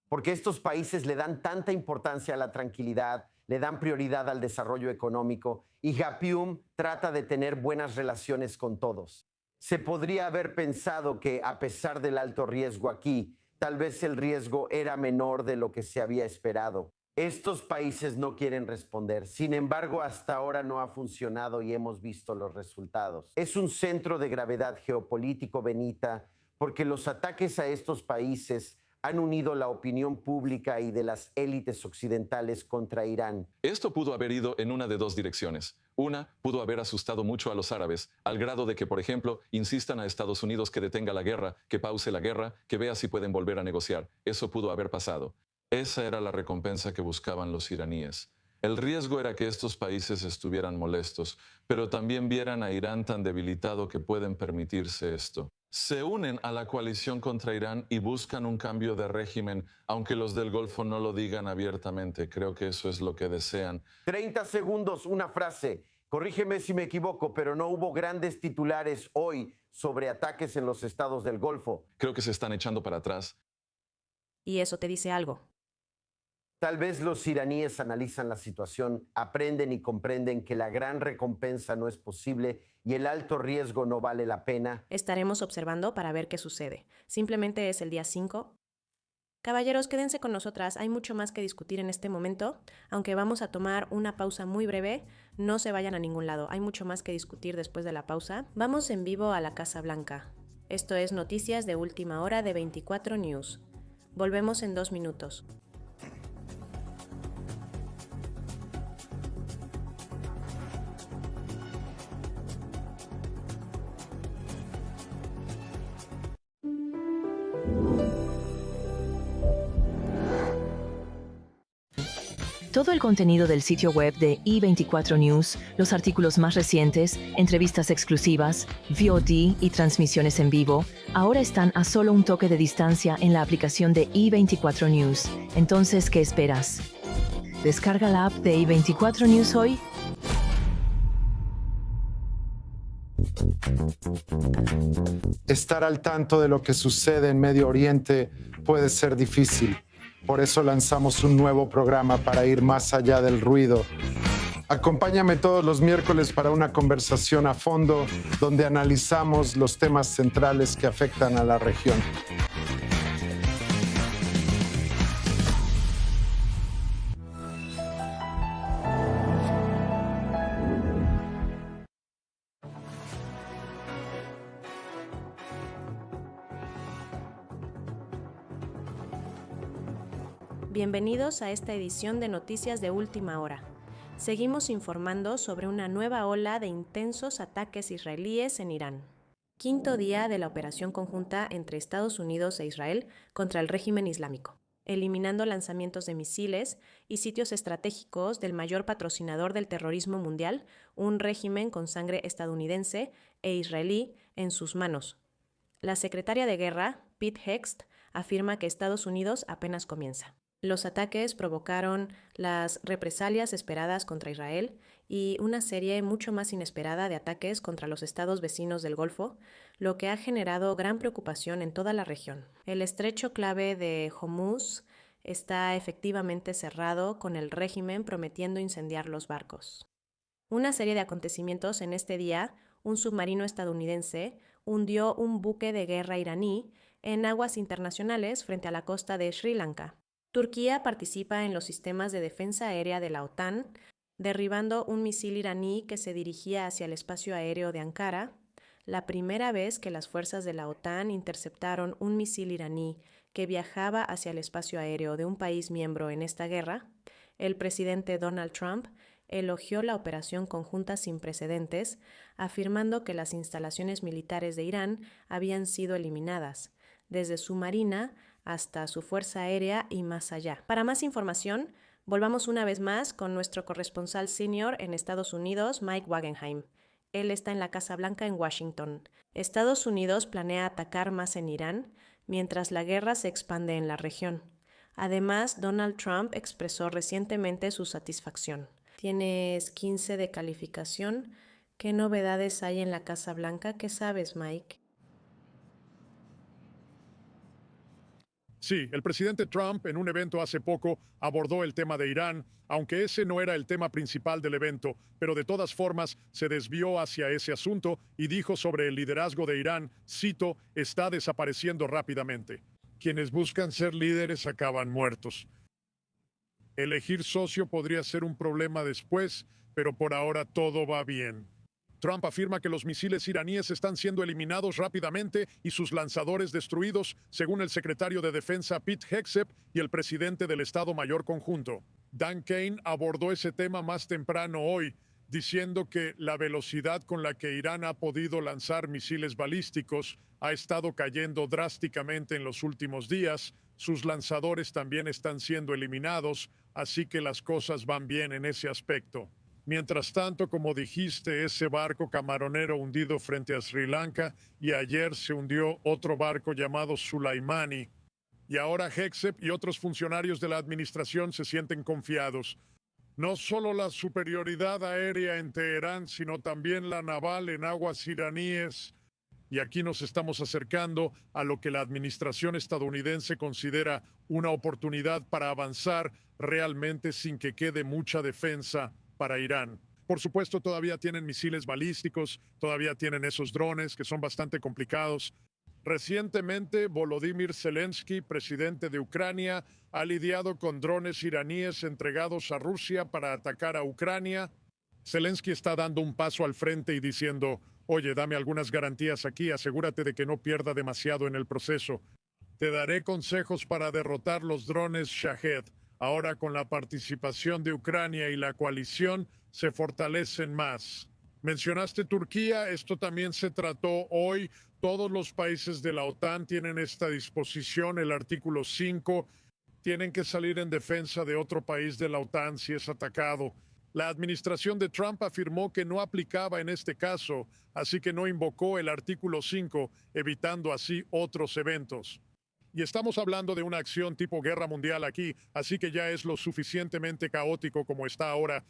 Porque estos países le dan tanta importancia a la tranquilidad, le dan prioridad al desarrollo económico y Gapium trata de tener buenas relaciones con todos. Se podría haber pensado que, a pesar del alto riesgo aquí, tal vez el riesgo era menor de lo que se había esperado. Estos países no quieren responder. Sin embargo, hasta ahora no ha funcionado y hemos visto los resultados. Es un centro de gravedad geopolítico, Benita, porque los ataques a estos países han unido la opinión pública y de las élites occidentales contra Irán. Esto pudo haber ido en una de dos direcciones. Una, pudo haber asustado mucho a los árabes, al grado de que, por ejemplo, insistan a Estados Unidos que detenga la guerra, que pause la guerra, que vea si pueden volver a negociar. Eso pudo haber pasado. Esa era la recompensa que buscaban los iraníes. El riesgo era que estos países estuvieran molestos, pero también vieran a Irán tan debilitado que pueden permitirse esto. Se unen a la coalición contra Irán y buscan un cambio de régimen, aunque los del Golfo no lo digan abiertamente. Creo que eso es lo que desean. 30 segundos, una frase. Corrígeme si me equivoco, pero no hubo grandes titulares hoy sobre ataques en los estados del Golfo. Creo que se están echando para atrás. ¿Y eso te dice algo? Tal vez los iraníes analizan la situación, aprenden y comprenden que la gran recompensa no es posible y el alto riesgo no vale la pena. Estaremos observando para ver qué sucede. Simplemente es el día 5. Caballeros, quédense con nosotras. Hay mucho más que discutir en este momento. Aunque vamos a tomar una pausa muy breve, no se vayan a ningún lado. Hay mucho más que discutir después de la pausa. Vamos en vivo a la Casa Blanca. Esto es Noticias de Última Hora de 24 News. Volvemos en 2 minutos. Todo el contenido del sitio web de i24 News, los artículos más recientes, entrevistas exclusivas, VOD y transmisiones en vivo, ahora están a solo un toque de distancia en la aplicación de i24 News. Entonces, ¿qué esperas? Descarga la app de i24 News hoy. Estar al tanto de lo que sucede en Medio Oriente puede ser difícil. Por eso lanzamos un nuevo programa para ir más allá del ruido. Acompáñame todos los miércoles para una conversación a fondo donde analizamos los temas centrales que afectan a la región. Bienvenidos a esta edición de Noticias de Última Hora. Seguimos informando sobre una nueva ola de intensos ataques israelíes en Irán. Quinto día de la operación conjunta entre Estados Unidos e Israel contra el régimen islámico, eliminando lanzamientos de misiles y sitios estratégicos del mayor patrocinador del terrorismo mundial, un régimen con sangre estadounidense e israelí en sus manos. La secretaria de Guerra, Pete Hegseth, afirma que Estados Unidos apenas comienza. Los ataques provocaron las represalias esperadas contra Israel y una serie mucho más inesperada de ataques contra los estados vecinos del Golfo, lo que ha generado gran preocupación en toda la región. El estrecho clave de Hormuz está efectivamente cerrado, con el régimen prometiendo incendiar los barcos. Una serie de acontecimientos en este día: un submarino estadounidense hundió un buque de guerra iraní en aguas internacionales frente a la costa de Sri Lanka. Turquía participa en los sistemas de defensa aérea de la OTAN, derribando un misil iraní que se dirigía hacia el espacio aéreo de Ankara, la primera vez que las fuerzas de la OTAN interceptaron un misil iraní que viajaba hacia el espacio aéreo de un país miembro en esta guerra. El presidente Donald Trump elogió la operación conjunta sin precedentes, afirmando que las instalaciones militares de Irán habían sido eliminadas, desde su marina hasta su fuerza aérea y más allá. Para más información, volvamos una vez más con nuestro corresponsal senior en Estados Unidos, Mike Wagenheim. Él está en la Casa Blanca en Washington. Estados Unidos planea atacar más en Irán, mientras la guerra se expande en la región. Además, Donald Trump expresó recientemente su satisfacción. Tienes 15 de calificación. ¿Qué novedades hay en la Casa Blanca? ¿Qué sabes, Mike? Sí, el presidente Trump en un evento hace poco abordó el tema de Irán, aunque ese no era el tema principal del evento, pero de todas formas se desvió hacia ese asunto y dijo sobre el liderazgo de Irán, cito, está desapareciendo rápidamente. Quienes buscan ser líderes acaban muertos. Elegir socio podría ser un problema después, pero por ahora todo va bien. Trump afirma que los misiles iraníes están siendo eliminados rápidamente y sus lanzadores destruidos, según el secretario de Defensa Pete Hegseth y el presidente del Estado Mayor Conjunto. Dan Kane abordó ese tema más temprano hoy, diciendo que la velocidad con la que Irán ha podido lanzar misiles balísticos ha estado cayendo drásticamente en los últimos días. Sus lanzadores también están siendo eliminados, así que las cosas van bien en ese aspecto. Mientras tanto, como dijiste, ese barco camaronero hundido frente a Sri Lanka, y ayer se hundió otro barco llamado Sulaimani. Y ahora Hegseth y otros funcionarios de la administración se sienten confiados. No solo la superioridad aérea en Teherán, sino también la naval en aguas iraníes. Y aquí nos estamos acercando a lo que la administración estadounidense considera una oportunidad para avanzar realmente sin que quede mucha defensa para Irán. Por supuesto, todavía tienen misiles balísticos, todavía tienen esos drones que son bastante complicados. Recientemente, Volodymyr Zelensky, presidente de Ucrania, ha lidiado con drones iraníes entregados a Rusia para atacar a Ucrania. Zelensky está dando un paso al frente y diciendo, oye, dame algunas garantías aquí, asegúrate de que no pierda demasiado en el proceso. Te daré consejos para derrotar los drones Shahed. Ahora, con la participación de Ucrania y la coalición, se fortalecen más. Mencionaste Turquía, esto también se trató hoy. Todos los países de la OTAN tienen esta disposición, el artículo 5. Tienen que salir en defensa de otro país de la OTAN si es atacado. La administración de Trump afirmó que no aplicaba en este caso, así que no invocó el artículo 5, evitando así otros eventos. Y estamos hablando de una acción tipo guerra mundial aquí, así que ya es lo suficientemente caótico como está ahora.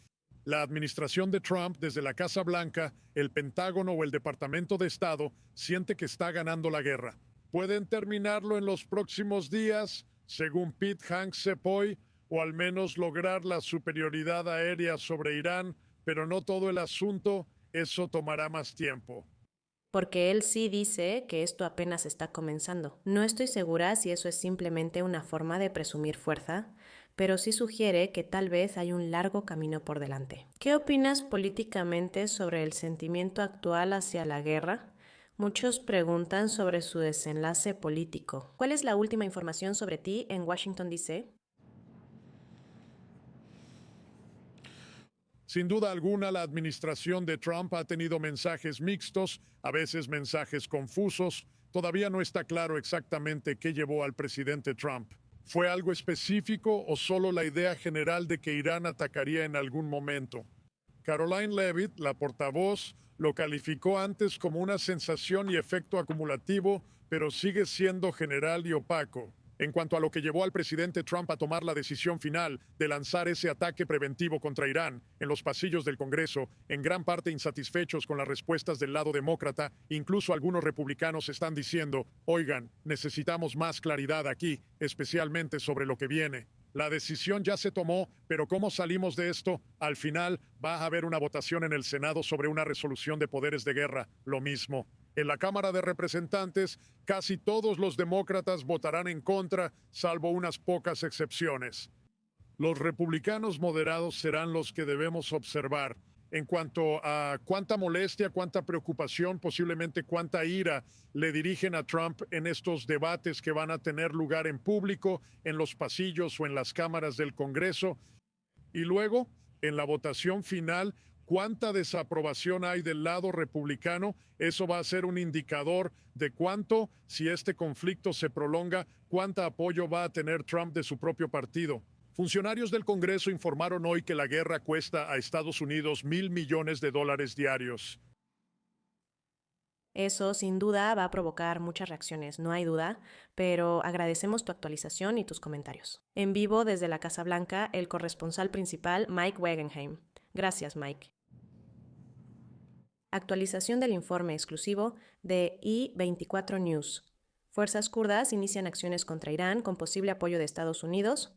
La administración de Trump, desde la Casa Blanca, el Pentágono o el Departamento de Estado, siente que está ganando la guerra. Pueden terminarlo en los próximos días, según Pete Hanks Sepoy, o al menos lograr la superioridad aérea sobre Irán, pero no todo el asunto, eso tomará más tiempo. Porque él sí dice que esto apenas está comenzando. No estoy segura si eso es simplemente una forma de presumir fuerza, pero sí sugiere que tal vez hay un largo camino por delante. ¿Qué opinas políticamente sobre el sentimiento actual hacia la guerra? Muchos preguntan sobre su desenlace político. ¿Cuál es la última información sobre ti en Washington, D.C.? Sin duda alguna, la administración de Trump ha tenido mensajes mixtos, a veces mensajes confusos. Todavía no está claro exactamente qué llevó al presidente Trump. ¿Fue algo específico o solo la idea general de que Irán atacaría en algún momento? Caroline Leavitt, la portavoz, lo calificó antes como una sensación y efecto acumulativo, pero sigue siendo general y opaco. En cuanto a lo que llevó al presidente Trump a tomar la decisión final de lanzar ese ataque preventivo contra Irán en los pasillos del Congreso, en gran parte insatisfechos con las respuestas del lado demócrata, incluso algunos republicanos están diciendo, oigan, necesitamos más claridad aquí, especialmente sobre lo que viene. La decisión ya se tomó, pero ¿cómo salimos de esto? Al final va a haber una votación en el Senado sobre una resolución de poderes de guerra, lo mismo. En la Cámara de Representantes, casi todos los demócratas votarán en contra, salvo unas pocas excepciones. Los republicanos moderados serán los que debemos observar. En cuanto a cuánta molestia, cuánta preocupación, posiblemente cuánta ira le dirigen a Trump en estos debates que van a tener lugar en público, en los pasillos o en las cámaras del Congreso. Y luego, en la votación final, cuánta desaprobación hay del lado republicano, eso va a ser un indicador de cuánto, si este conflicto se prolonga, cuánta apoyo va a tener Trump de su propio partido. Funcionarios del Congreso informaron hoy que la guerra cuesta a Estados Unidos $1,000 millones diarios. Eso sin duda va a provocar muchas reacciones, no hay duda, pero agradecemos tu actualización y tus comentarios. En vivo desde la Casa Blanca, el corresponsal principal Mike Wagenheim. Gracias, Mike. Actualización del informe exclusivo de I-24 News. Fuerzas kurdas inician acciones contra Irán con posible apoyo de Estados Unidos.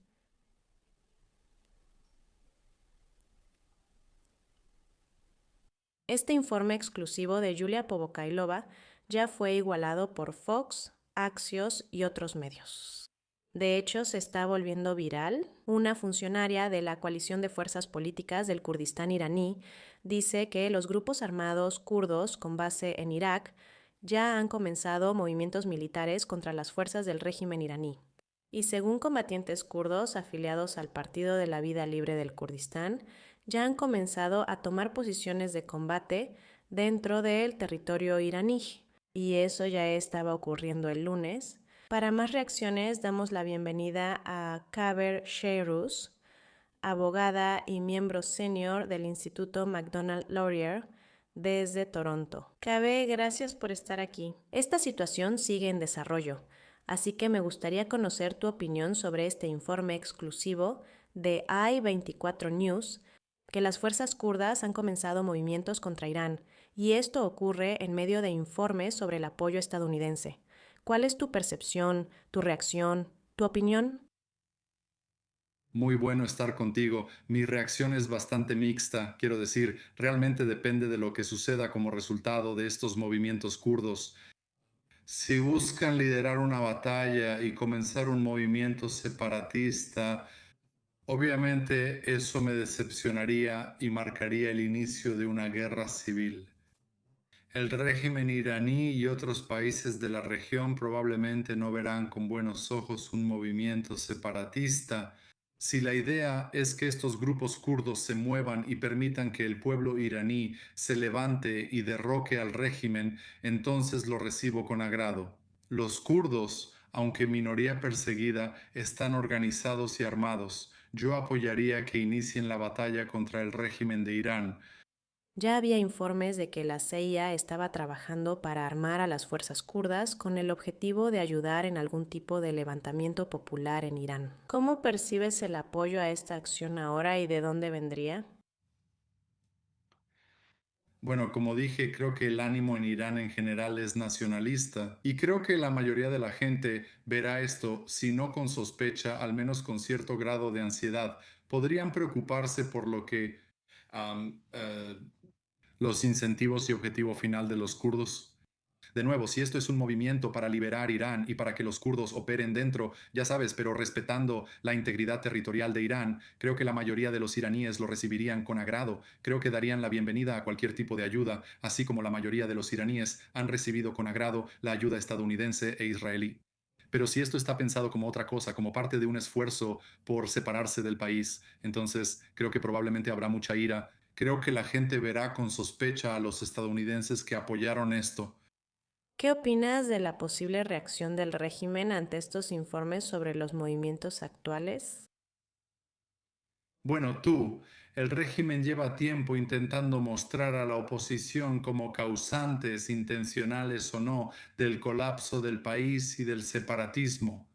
Este informe exclusivo de Yulia Pobokailova ya fue igualado por Fox, Axios y otros medios. De hecho, se está volviendo viral. Una funcionaria de la coalición de fuerzas políticas del Kurdistán iraní dice que los grupos armados kurdos con base en Irak ya han comenzado movimientos militares contra las fuerzas del régimen iraní. Y según combatientes kurdos afiliados al Partido de la Vida Libre del Kurdistán, ya han comenzado a tomar posiciones de combate dentro del territorio iraní. Y eso ya estaba ocurriendo el lunes. Para más reacciones, damos la bienvenida a Kaber Shehruz, abogada y miembro senior del Instituto McDonald Laurier desde Toronto. Kabe, gracias por estar aquí. Esta situación sigue en desarrollo, así que me gustaría conocer tu opinión sobre este informe exclusivo de I-24 News, que las fuerzas kurdas han comenzado movimientos contra Irán, y esto ocurre en medio de informes sobre el apoyo estadounidense. ¿Cuál es tu percepción, tu reacción, tu opinión? Muy bueno estar contigo. Mi reacción es bastante mixta. Quiero decir, realmente depende de lo que suceda como resultado de estos movimientos kurdos. Si buscan liderar una batalla y comenzar un movimiento separatista, obviamente eso me decepcionaría y marcaría el inicio de una guerra civil. El régimen iraní y otros países de la región probablemente no verán con buenos ojos un movimiento separatista. Si la idea es que estos grupos kurdos se muevan y permitan que el pueblo iraní se levante y derroque al régimen, entonces lo recibo con agrado. Los kurdos, aunque minoría perseguida, están organizados y armados. Yo apoyaría que inicien la batalla contra el régimen de Irán. Ya había informes de que la CIA estaba trabajando para armar a las fuerzas kurdas con el objetivo de ayudar en algún tipo de levantamiento popular en Irán. ¿Cómo percibes el apoyo a esta acción ahora y de dónde vendría? Bueno, como dije, creo que el ánimo en Irán en general es nacionalista y creo que la mayoría de la gente verá esto, si no con sospecha, al menos con cierto grado de ansiedad. Podrían preocuparse por lo que am, eh, los incentivos y objetivo final de los kurdos. De nuevo, si esto es un movimiento para liberar Irán y para que los kurdos operen dentro, ya sabes, pero respetando la integridad territorial de Irán, creo que la mayoría de los iraníes lo recibirían con agrado. Creo que darían la bienvenida a cualquier tipo de ayuda, así como la mayoría de los iraníes han recibido con agrado la ayuda estadounidense e israelí. Pero si esto está pensado como otra cosa, como parte de un esfuerzo por separarse del país, entonces creo que probablemente habrá mucha ira. Creo que la gente verá con sospecha a los estadounidenses que apoyaron esto. ¿Qué opinas de la posible reacción del régimen ante estos informes sobre los movimientos actuales? Bueno, el régimen lleva tiempo intentando mostrar a la oposición como causantes, intencionales o no, del colapso del país y del separatismo.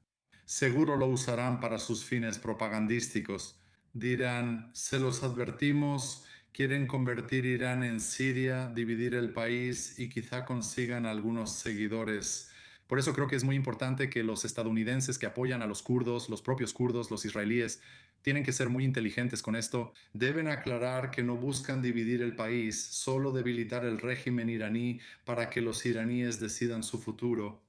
Seguro lo usarán para sus fines propagandísticos. Dirán, se los advertimos, quieren convertir Irán en Siria, dividir el país y quizá consigan algunos seguidores. Por eso creo que es muy importante que los estadounidenses que apoyan a los kurdos, los propios kurdos, los israelíes, tienen que ser muy inteligentes con esto. Deben aclarar que no buscan dividir el país, solo debilitar el régimen iraní para que los iraníes decidan su futuro.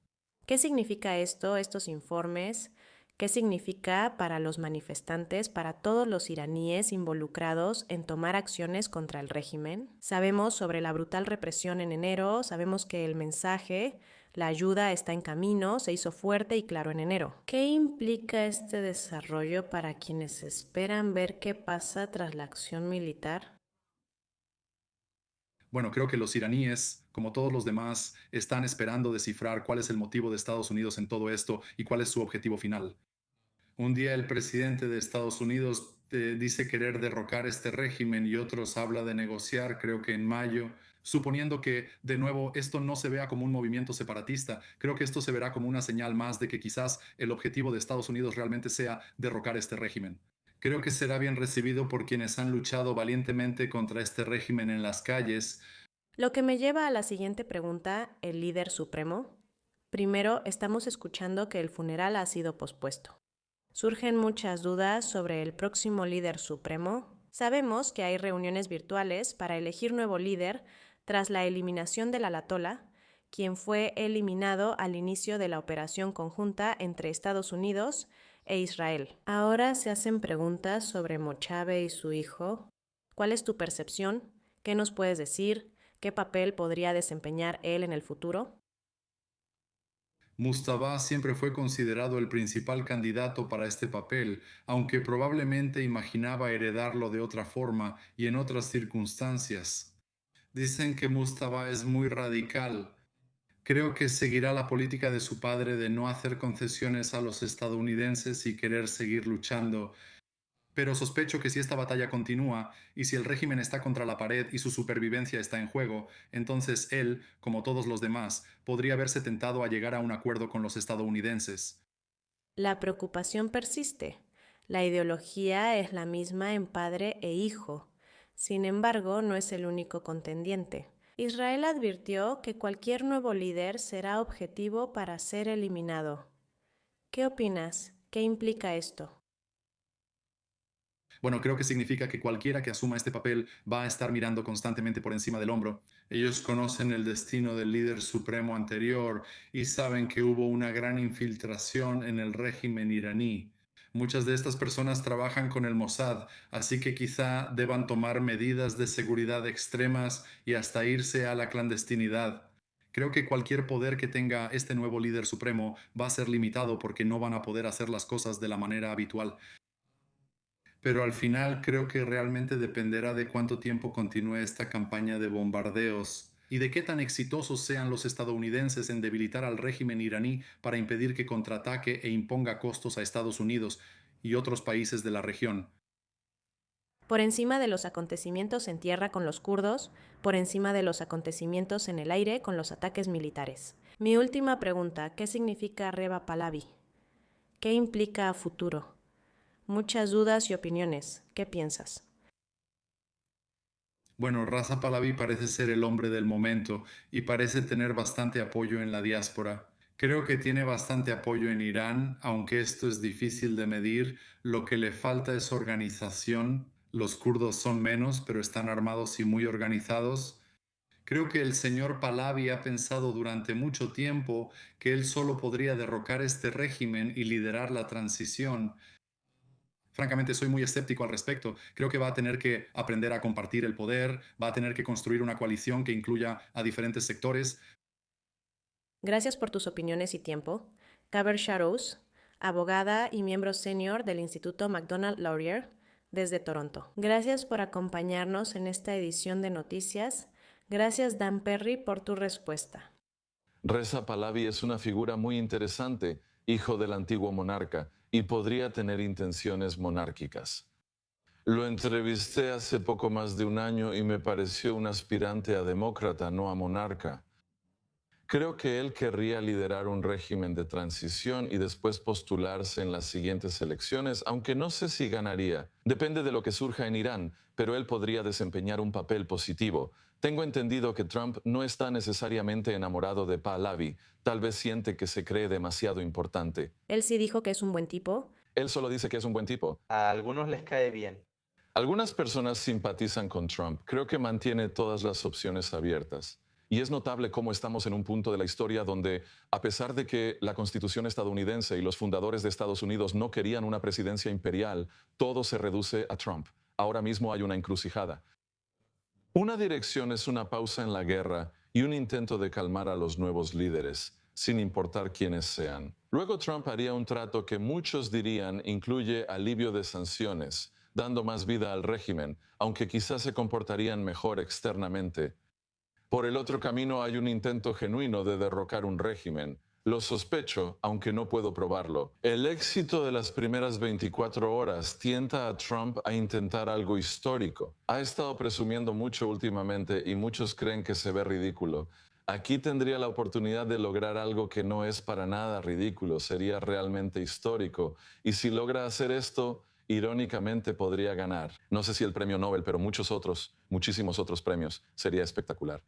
¿Qué significa esto, estos informes? ¿Qué significa para los manifestantes, para todos los iraníes involucrados en tomar acciones contra el régimen? Sabemos sobre la brutal represión en enero, sabemos que el mensaje, la ayuda está en camino, se hizo fuerte y claro en enero. ¿Qué implica este desarrollo para quienes esperan ver qué pasa tras la acción militar? Bueno, creo que los iraníes, como todos los demás, están esperando descifrar cuál es el motivo de Estados Unidos en todo esto y cuál es su objetivo final. Un día el presidente de Estados Unidos dice querer derrocar este régimen y otros habla de negociar, creo que en mayo, suponiendo que, de nuevo, esto no se vea como un movimiento separatista. Creo que esto se verá como una señal más de que quizás el objetivo de Estados Unidos realmente sea derrocar este régimen. Creo que será bien recibido por quienes han luchado valientemente contra este régimen en las calles. Lo que me lleva a la siguiente pregunta, el líder supremo. Primero, estamos escuchando que el funeral ha sido pospuesto. Surgen muchas dudas sobre el próximo líder supremo. Sabemos que hay reuniones virtuales para elegir nuevo líder tras la eliminación del Ayatolá, quien fue eliminado al inicio de la operación conjunta entre Estados Unidos e Israel. Ahora se hacen preguntas sobre Mochave y su hijo. ¿Cuál es tu percepción? ¿Qué nos puedes decir? ¿Qué papel podría desempeñar él en el futuro? Mustafa siempre fue considerado el principal candidato para este papel, aunque probablemente imaginaba heredarlo de otra forma y en otras circunstancias. Dicen que Mustafa es muy radical. Creo que seguirá la política de su padre de no hacer concesiones a los estadounidenses y querer seguir luchando. Pero sospecho que si esta batalla continúa y si el régimen está contra la pared y su supervivencia está en juego, entonces él, como todos los demás, podría verse tentado a llegar a un acuerdo con los estadounidenses. La preocupación persiste. La ideología es la misma en padre e hijo. Sin embargo, no es el único contendiente. Israel advirtió que cualquier nuevo líder será objetivo para ser eliminado. ¿Qué opinas? ¿Qué implica esto? Bueno, creo que significa que cualquiera que asuma este papel va a estar mirando constantemente por encima del hombro. Ellos conocen el destino del líder supremo anterior y saben que hubo una gran infiltración en el régimen iraní. Muchas de estas personas trabajan con el Mossad, así que quizá deban tomar medidas de seguridad extremas y hasta irse a la clandestinidad. Creo que cualquier poder que tenga este nuevo líder supremo va a ser limitado porque no van a poder hacer las cosas de la manera habitual. Pero al final creo que realmente dependerá de cuánto tiempo continúe esta campaña de bombardeos y de qué tan exitosos sean los estadounidenses en debilitar al régimen iraní para impedir que contraataque e imponga costos a Estados Unidos y otros países de la región. Por encima de los acontecimientos en tierra con los kurdos, por encima de los acontecimientos en el aire con los ataques militares. Mi última pregunta, ¿qué significa Reva Pahlavi? ¿Qué implica a futuro? Muchas dudas y opiniones. ¿Qué piensas? Bueno, Raza Pahlavi parece ser el hombre del momento y parece tener bastante apoyo en la diáspora. Creo que tiene bastante apoyo en Irán, aunque esto es difícil de medir. Lo que le falta es organización. Los kurdos son menos, pero están armados y muy organizados. Creo que el señor Pahlavi ha pensado durante mucho tiempo que él solo podría derrocar este régimen y liderar la transición. Francamente, soy muy escéptico al respecto. Creo que va a tener que aprender a compartir el poder, va a tener que construir una coalición que incluya a diferentes sectores. Gracias por tus opiniones y tiempo. Kaber Sharouz, abogada y miembro senior del Instituto Macdonald Laurier, desde Toronto. Gracias por acompañarnos en esta edición de noticias. Gracias, Dan Perry, por tu respuesta. Reza Pahlavi es una figura muy interesante, hijo del antiguo monarca, y podría tener intenciones monárquicas. Lo entrevisté hace poco más de un año y me pareció un aspirante a demócrata, no a monarca. Creo que él querría liderar un régimen de transición y después postularse en las siguientes elecciones, aunque no sé si ganaría. Depende de lo que surja en Irán, pero él podría desempeñar un papel positivo. Tengo entendido que Trump no está necesariamente enamorado de Pahlavi. Tal vez siente que se cree demasiado importante. Él sí dijo que es un buen tipo. Él solo dice que es un buen tipo. A algunos les cae bien. Algunas personas simpatizan con Trump. Creo que mantiene todas las opciones abiertas. Y es notable cómo estamos en un punto de la historia donde, a pesar de que la Constitución estadounidense y los fundadores de Estados Unidos no querían una presidencia imperial, todo se reduce a Trump. Ahora mismo hay una encrucijada. Una dirección es una pausa en la guerra y un intento de calmar a los nuevos líderes, sin importar quiénes sean. Luego Trump haría un trato que muchos dirían incluye alivio de sanciones, dando más vida al régimen, aunque quizás se comportarían mejor externamente. Por el otro camino hay un intento genuino de derrocar un régimen. Lo sospecho, aunque no puedo probarlo. El éxito de las primeras 24 horas tienta a Trump a intentar algo histórico. Ha estado presumiendo mucho últimamente y muchos creen que se ve ridículo. Aquí tendría la oportunidad de lograr algo que no es para nada ridículo, sería realmente histórico. Y si logra hacer esto, irónicamente podría ganar. No sé si el premio Nobel, pero muchísimos otros premios. Sería espectacular.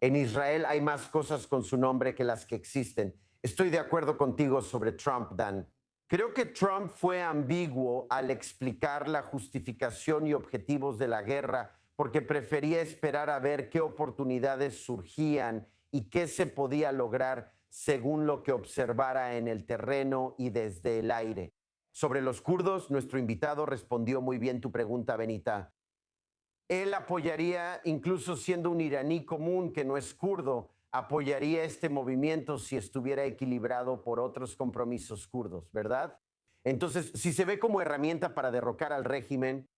En Israel hay más cosas con su nombre que las que existen. Estoy de acuerdo contigo sobre Trump, Dan. Creo que Trump fue ambiguo al explicar la justificación y objetivos de la guerra porque prefería esperar a ver qué oportunidades surgían y qué se podía lograr según lo que observara en el terreno y desde el aire. Sobre los kurdos, nuestro invitado respondió muy bien tu pregunta, Benita. Él apoyaría, incluso siendo un iraní común que no es kurdo, apoyaría este movimiento si estuviera equilibrado por otros compromisos kurdos, ¿verdad? Entonces, si se ve como herramienta para derrocar al régimen,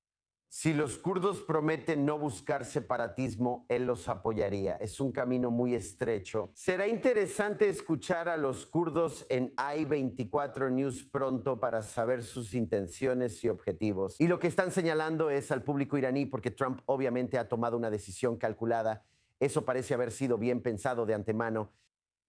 si los kurdos prometen no buscar separatismo, él los apoyaría. Es un camino muy estrecho. Será interesante escuchar a los kurdos en i24 News pronto para saber sus intenciones y objetivos. Y lo que están señalando es al público iraní, porque Trump obviamente ha tomado una decisión calculada. Eso parece haber sido bien pensado de antemano,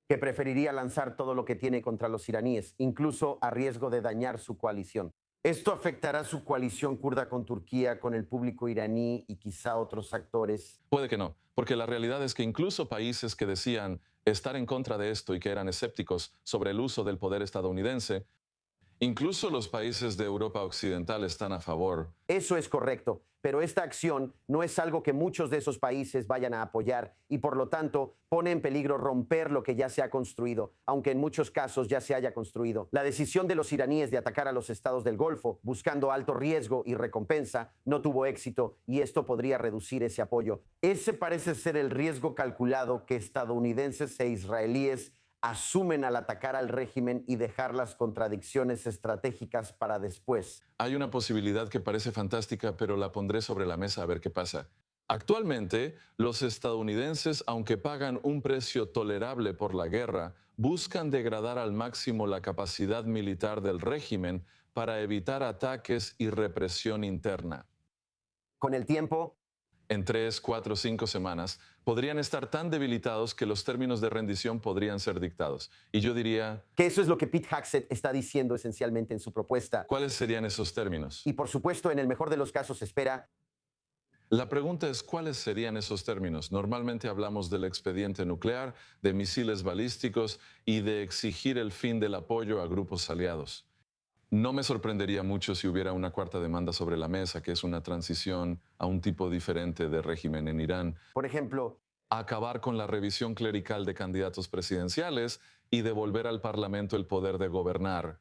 que preferiría lanzar todo lo que tiene contra los iraníes, incluso a riesgo de dañar su coalición. ¿Esto afectará su coalición kurda con Turquía, con el público iraní y quizá otros actores? Puede que no, porque la realidad es que incluso países que decían estar en contra de esto y que eran escépticos sobre el uso del poder estadounidense, incluso los países de Europa Occidental están a favor. Eso es correcto, pero esta acción no es algo que muchos de esos países vayan a apoyar y por lo tanto pone en peligro romper lo que ya se ha construido, aunque en muchos casos ya se haya construido. La decisión de los iraníes de atacar a los estados del Golfo buscando alto riesgo y recompensa no tuvo éxito y esto podría reducir ese apoyo. Ese parece ser el riesgo calculado que estadounidenses e israelíes asumen al atacar al régimen y dejar las contradicciones estratégicas para después. Hay una posibilidad que parece fantástica, pero la pondré sobre la mesa a ver qué pasa. Actualmente, los estadounidenses, aunque pagan un precio tolerable por la guerra, buscan degradar al máximo la capacidad militar del régimen para evitar ataques y represión interna. Con el tiempo, en 3, 4, 5 semanas, podrían estar tan debilitados que los términos de rendición podrían ser dictados. Y yo diría... que eso es lo que Pete Hegseth está diciendo esencialmente en su propuesta. ¿Cuáles serían esos términos? Y por supuesto, en el mejor de los casos, espera La pregunta es cuáles serían esos términos. Normalmente hablamos del expediente nuclear, de misiles balísticos y de exigir el fin del apoyo a grupos aliados. No me sorprendería mucho si hubiera una cuarta demanda sobre la mesa, que es una transición a un tipo diferente de régimen en Irán. Por ejemplo, acabar con la revisión clerical de candidatos presidenciales y devolver al Parlamento el poder de gobernar.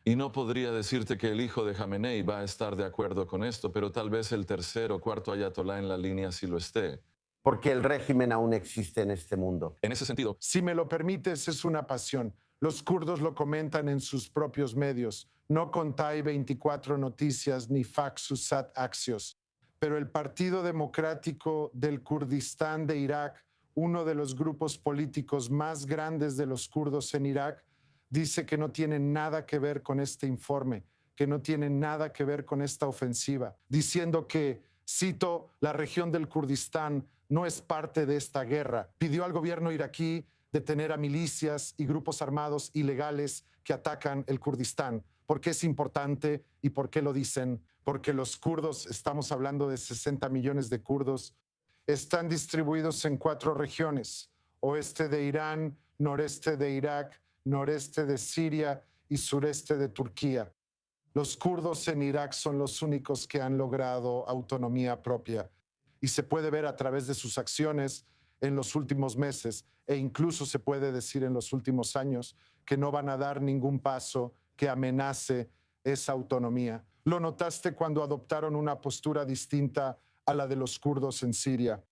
Y no podría decirte que el hijo de Jamenei va a estar de acuerdo con esto, pero tal vez el tercer o cuarto ayatolá en la línea sí lo esté. Porque el régimen aún existe en este mundo. En ese sentido, si me lo permites, es una pasión. Los kurdos lo comentan en sus propios medios, no con TAI 24 Noticias ni Faxusat Axios. Pero el Partido Democrático del Kurdistán de Irak, uno de los grupos políticos más grandes de los kurdos en Irak, dice que no tiene nada que ver con este informe, que no tiene nada que ver con esta ofensiva, diciendo que, cito, la región del Kurdistán no es parte de esta guerra. Pidió al gobierno iraquí detener a milicias y grupos armados ilegales que atacan el Kurdistán. ¿Por qué es importante y por qué lo dicen? Porque los kurdos, estamos hablando de 60 millones de kurdos, están distribuidos en 4 regiones: oeste de Irán, noreste de Irak, noreste de Siria y sureste de Turquía. Los kurdos en Irak son los únicos que han logrado autonomía propia y se puede ver a través de sus acciones en los últimos meses e incluso se puede decir en los últimos años que no van a dar ningún paso que amenace esa autonomía. Lo notaste cuando adoptaron una postura distinta a la de los kurdos en Siria.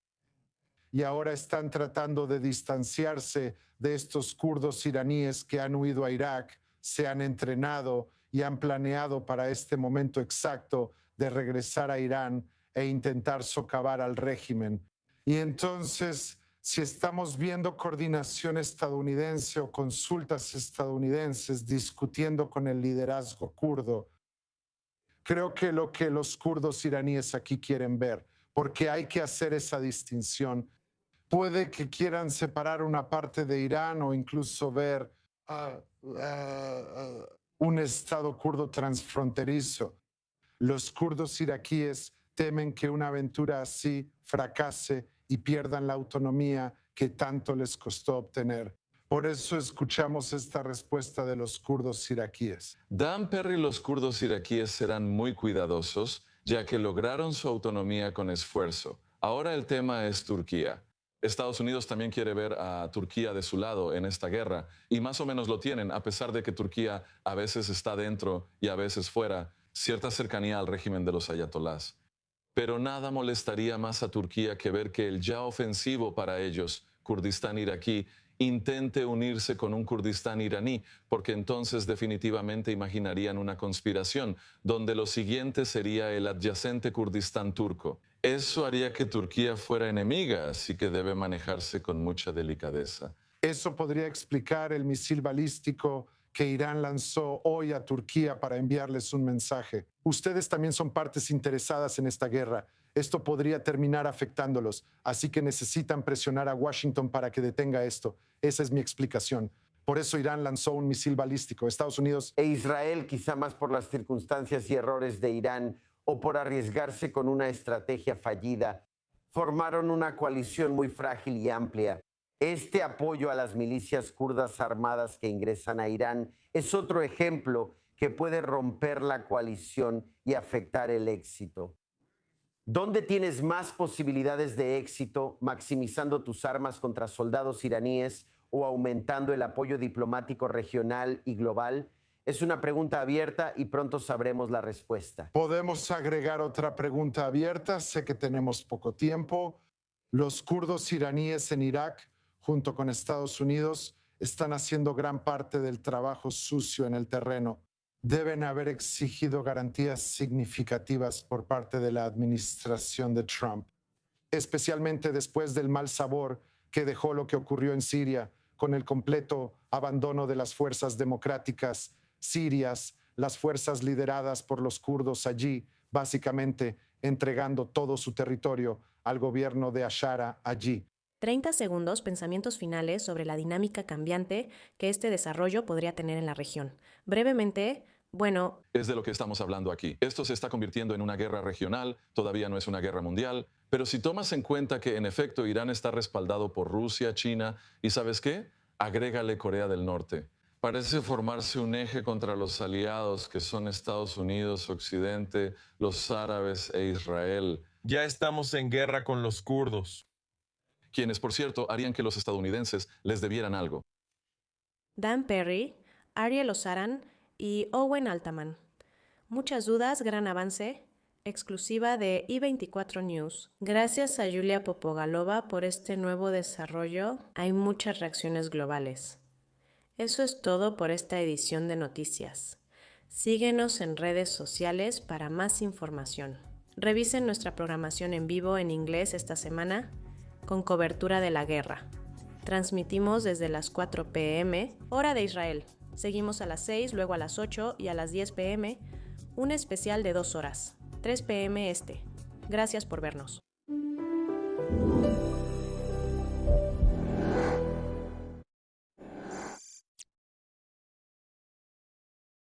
Y ahora están tratando de distanciarse de estos kurdos iraníes que han huido a Irak, se han entrenado y han planeado para este momento exacto de regresar a Irán e intentar socavar al régimen. Y entonces, si estamos viendo coordinación estadounidense o consultas estadounidenses discutiendo con el liderazgo kurdo, creo que lo que los kurdos iraníes aquí quieren ver, porque hay que hacer esa distinción. Puede que quieran separar una parte de Irán o incluso ver un estado kurdo transfronterizo. Los kurdos iraquíes temen que una aventura así fracase y pierdan la autonomía que tanto les costó obtener. Por eso escuchamos esta respuesta de los kurdos iraquíes. Dan Perry y los kurdos iraquíes serán muy cuidadosos, ya que lograron su autonomía con esfuerzo. Ahora el tema es Turquía. Estados Unidos también quiere ver a Turquía de su lado en esta guerra, y más o menos lo tienen, a pesar de que Turquía a veces está dentro y a veces fuera, cierta cercanía al régimen de los ayatolás. Pero nada molestaría más a Turquía que ver que el ya ofensivo para ellos, Kurdistán iraquí, intente unirse con un Kurdistán iraní, porque entonces definitivamente imaginarían una conspiración, donde lo siguiente sería el adyacente Kurdistán turco. Eso haría que Turquía fuera enemiga, así que debe manejarse con mucha delicadeza. Eso podría explicar el misil balístico que Irán lanzó hoy a Turquía para enviarles un mensaje. Ustedes también son partes interesadas en esta guerra. Esto podría terminar afectándolos, así que necesitan presionar a Washington para que detenga esto. Esa es mi explicación. Por eso Irán lanzó un misil balístico. Estados Unidos e Israel, quizá más por las circunstancias y errores de Irán o por arriesgarse con una estrategia fallida, formaron una coalición muy frágil y amplia. Este apoyo a las milicias kurdas armadas que ingresan a Irán es otro ejemplo que puede romper la coalición y afectar el éxito. ¿Dónde tienes más posibilidades de éxito maximizando tus armas contra soldados iraníes o aumentando el apoyo diplomático regional y global? Es una pregunta abierta y pronto sabremos la respuesta. ¿Podemos agregar otra pregunta abierta? Sé que tenemos poco tiempo. Los kurdos iraníes en Irak, junto con Estados Unidos, están haciendo gran parte del trabajo sucio en el terreno. Deben haber exigido garantías significativas por parte de la administración de Trump, especialmente después del mal sabor que dejó lo que ocurrió en Siria, con el completo abandono de las fuerzas democráticas sirias, las fuerzas lideradas por los kurdos allí, básicamente entregando todo su territorio al gobierno de Ashara allí. 30 segundos, pensamientos finales sobre la dinámica cambiante que este desarrollo podría tener en la región. Brevemente, bueno... Es de lo que estamos hablando aquí. Esto se está convirtiendo en una guerra regional, todavía no es una guerra mundial, Pero si tomas en cuenta que en efecto Irán está respaldado por Rusia, China y ¿sabes qué? Agrégale Corea del Norte. Parece formarse un eje contra los aliados que son Estados Unidos, Occidente, los árabes e Israel. Ya estamos en guerra con los kurdos. Quienes, por cierto, harían que los estadounidenses les debieran algo. Dan Perry, Ariel Osaran y Owen Altman. Muchas dudas, gran avance. Exclusiva de I24 News. Gracias a Julia Popogalova por este nuevo desarrollo. Hay muchas reacciones globales. Eso es todo por esta edición de noticias. Síguenos en redes sociales para más información. Revisen nuestra programación en vivo en inglés esta semana con cobertura de la guerra. Transmitimos desde las 4 p.m. hora de Israel. Seguimos a las 6, luego a las 8 y a las 10 p.m. un especial de 2 horas. 3 p.m. este. Gracias por vernos.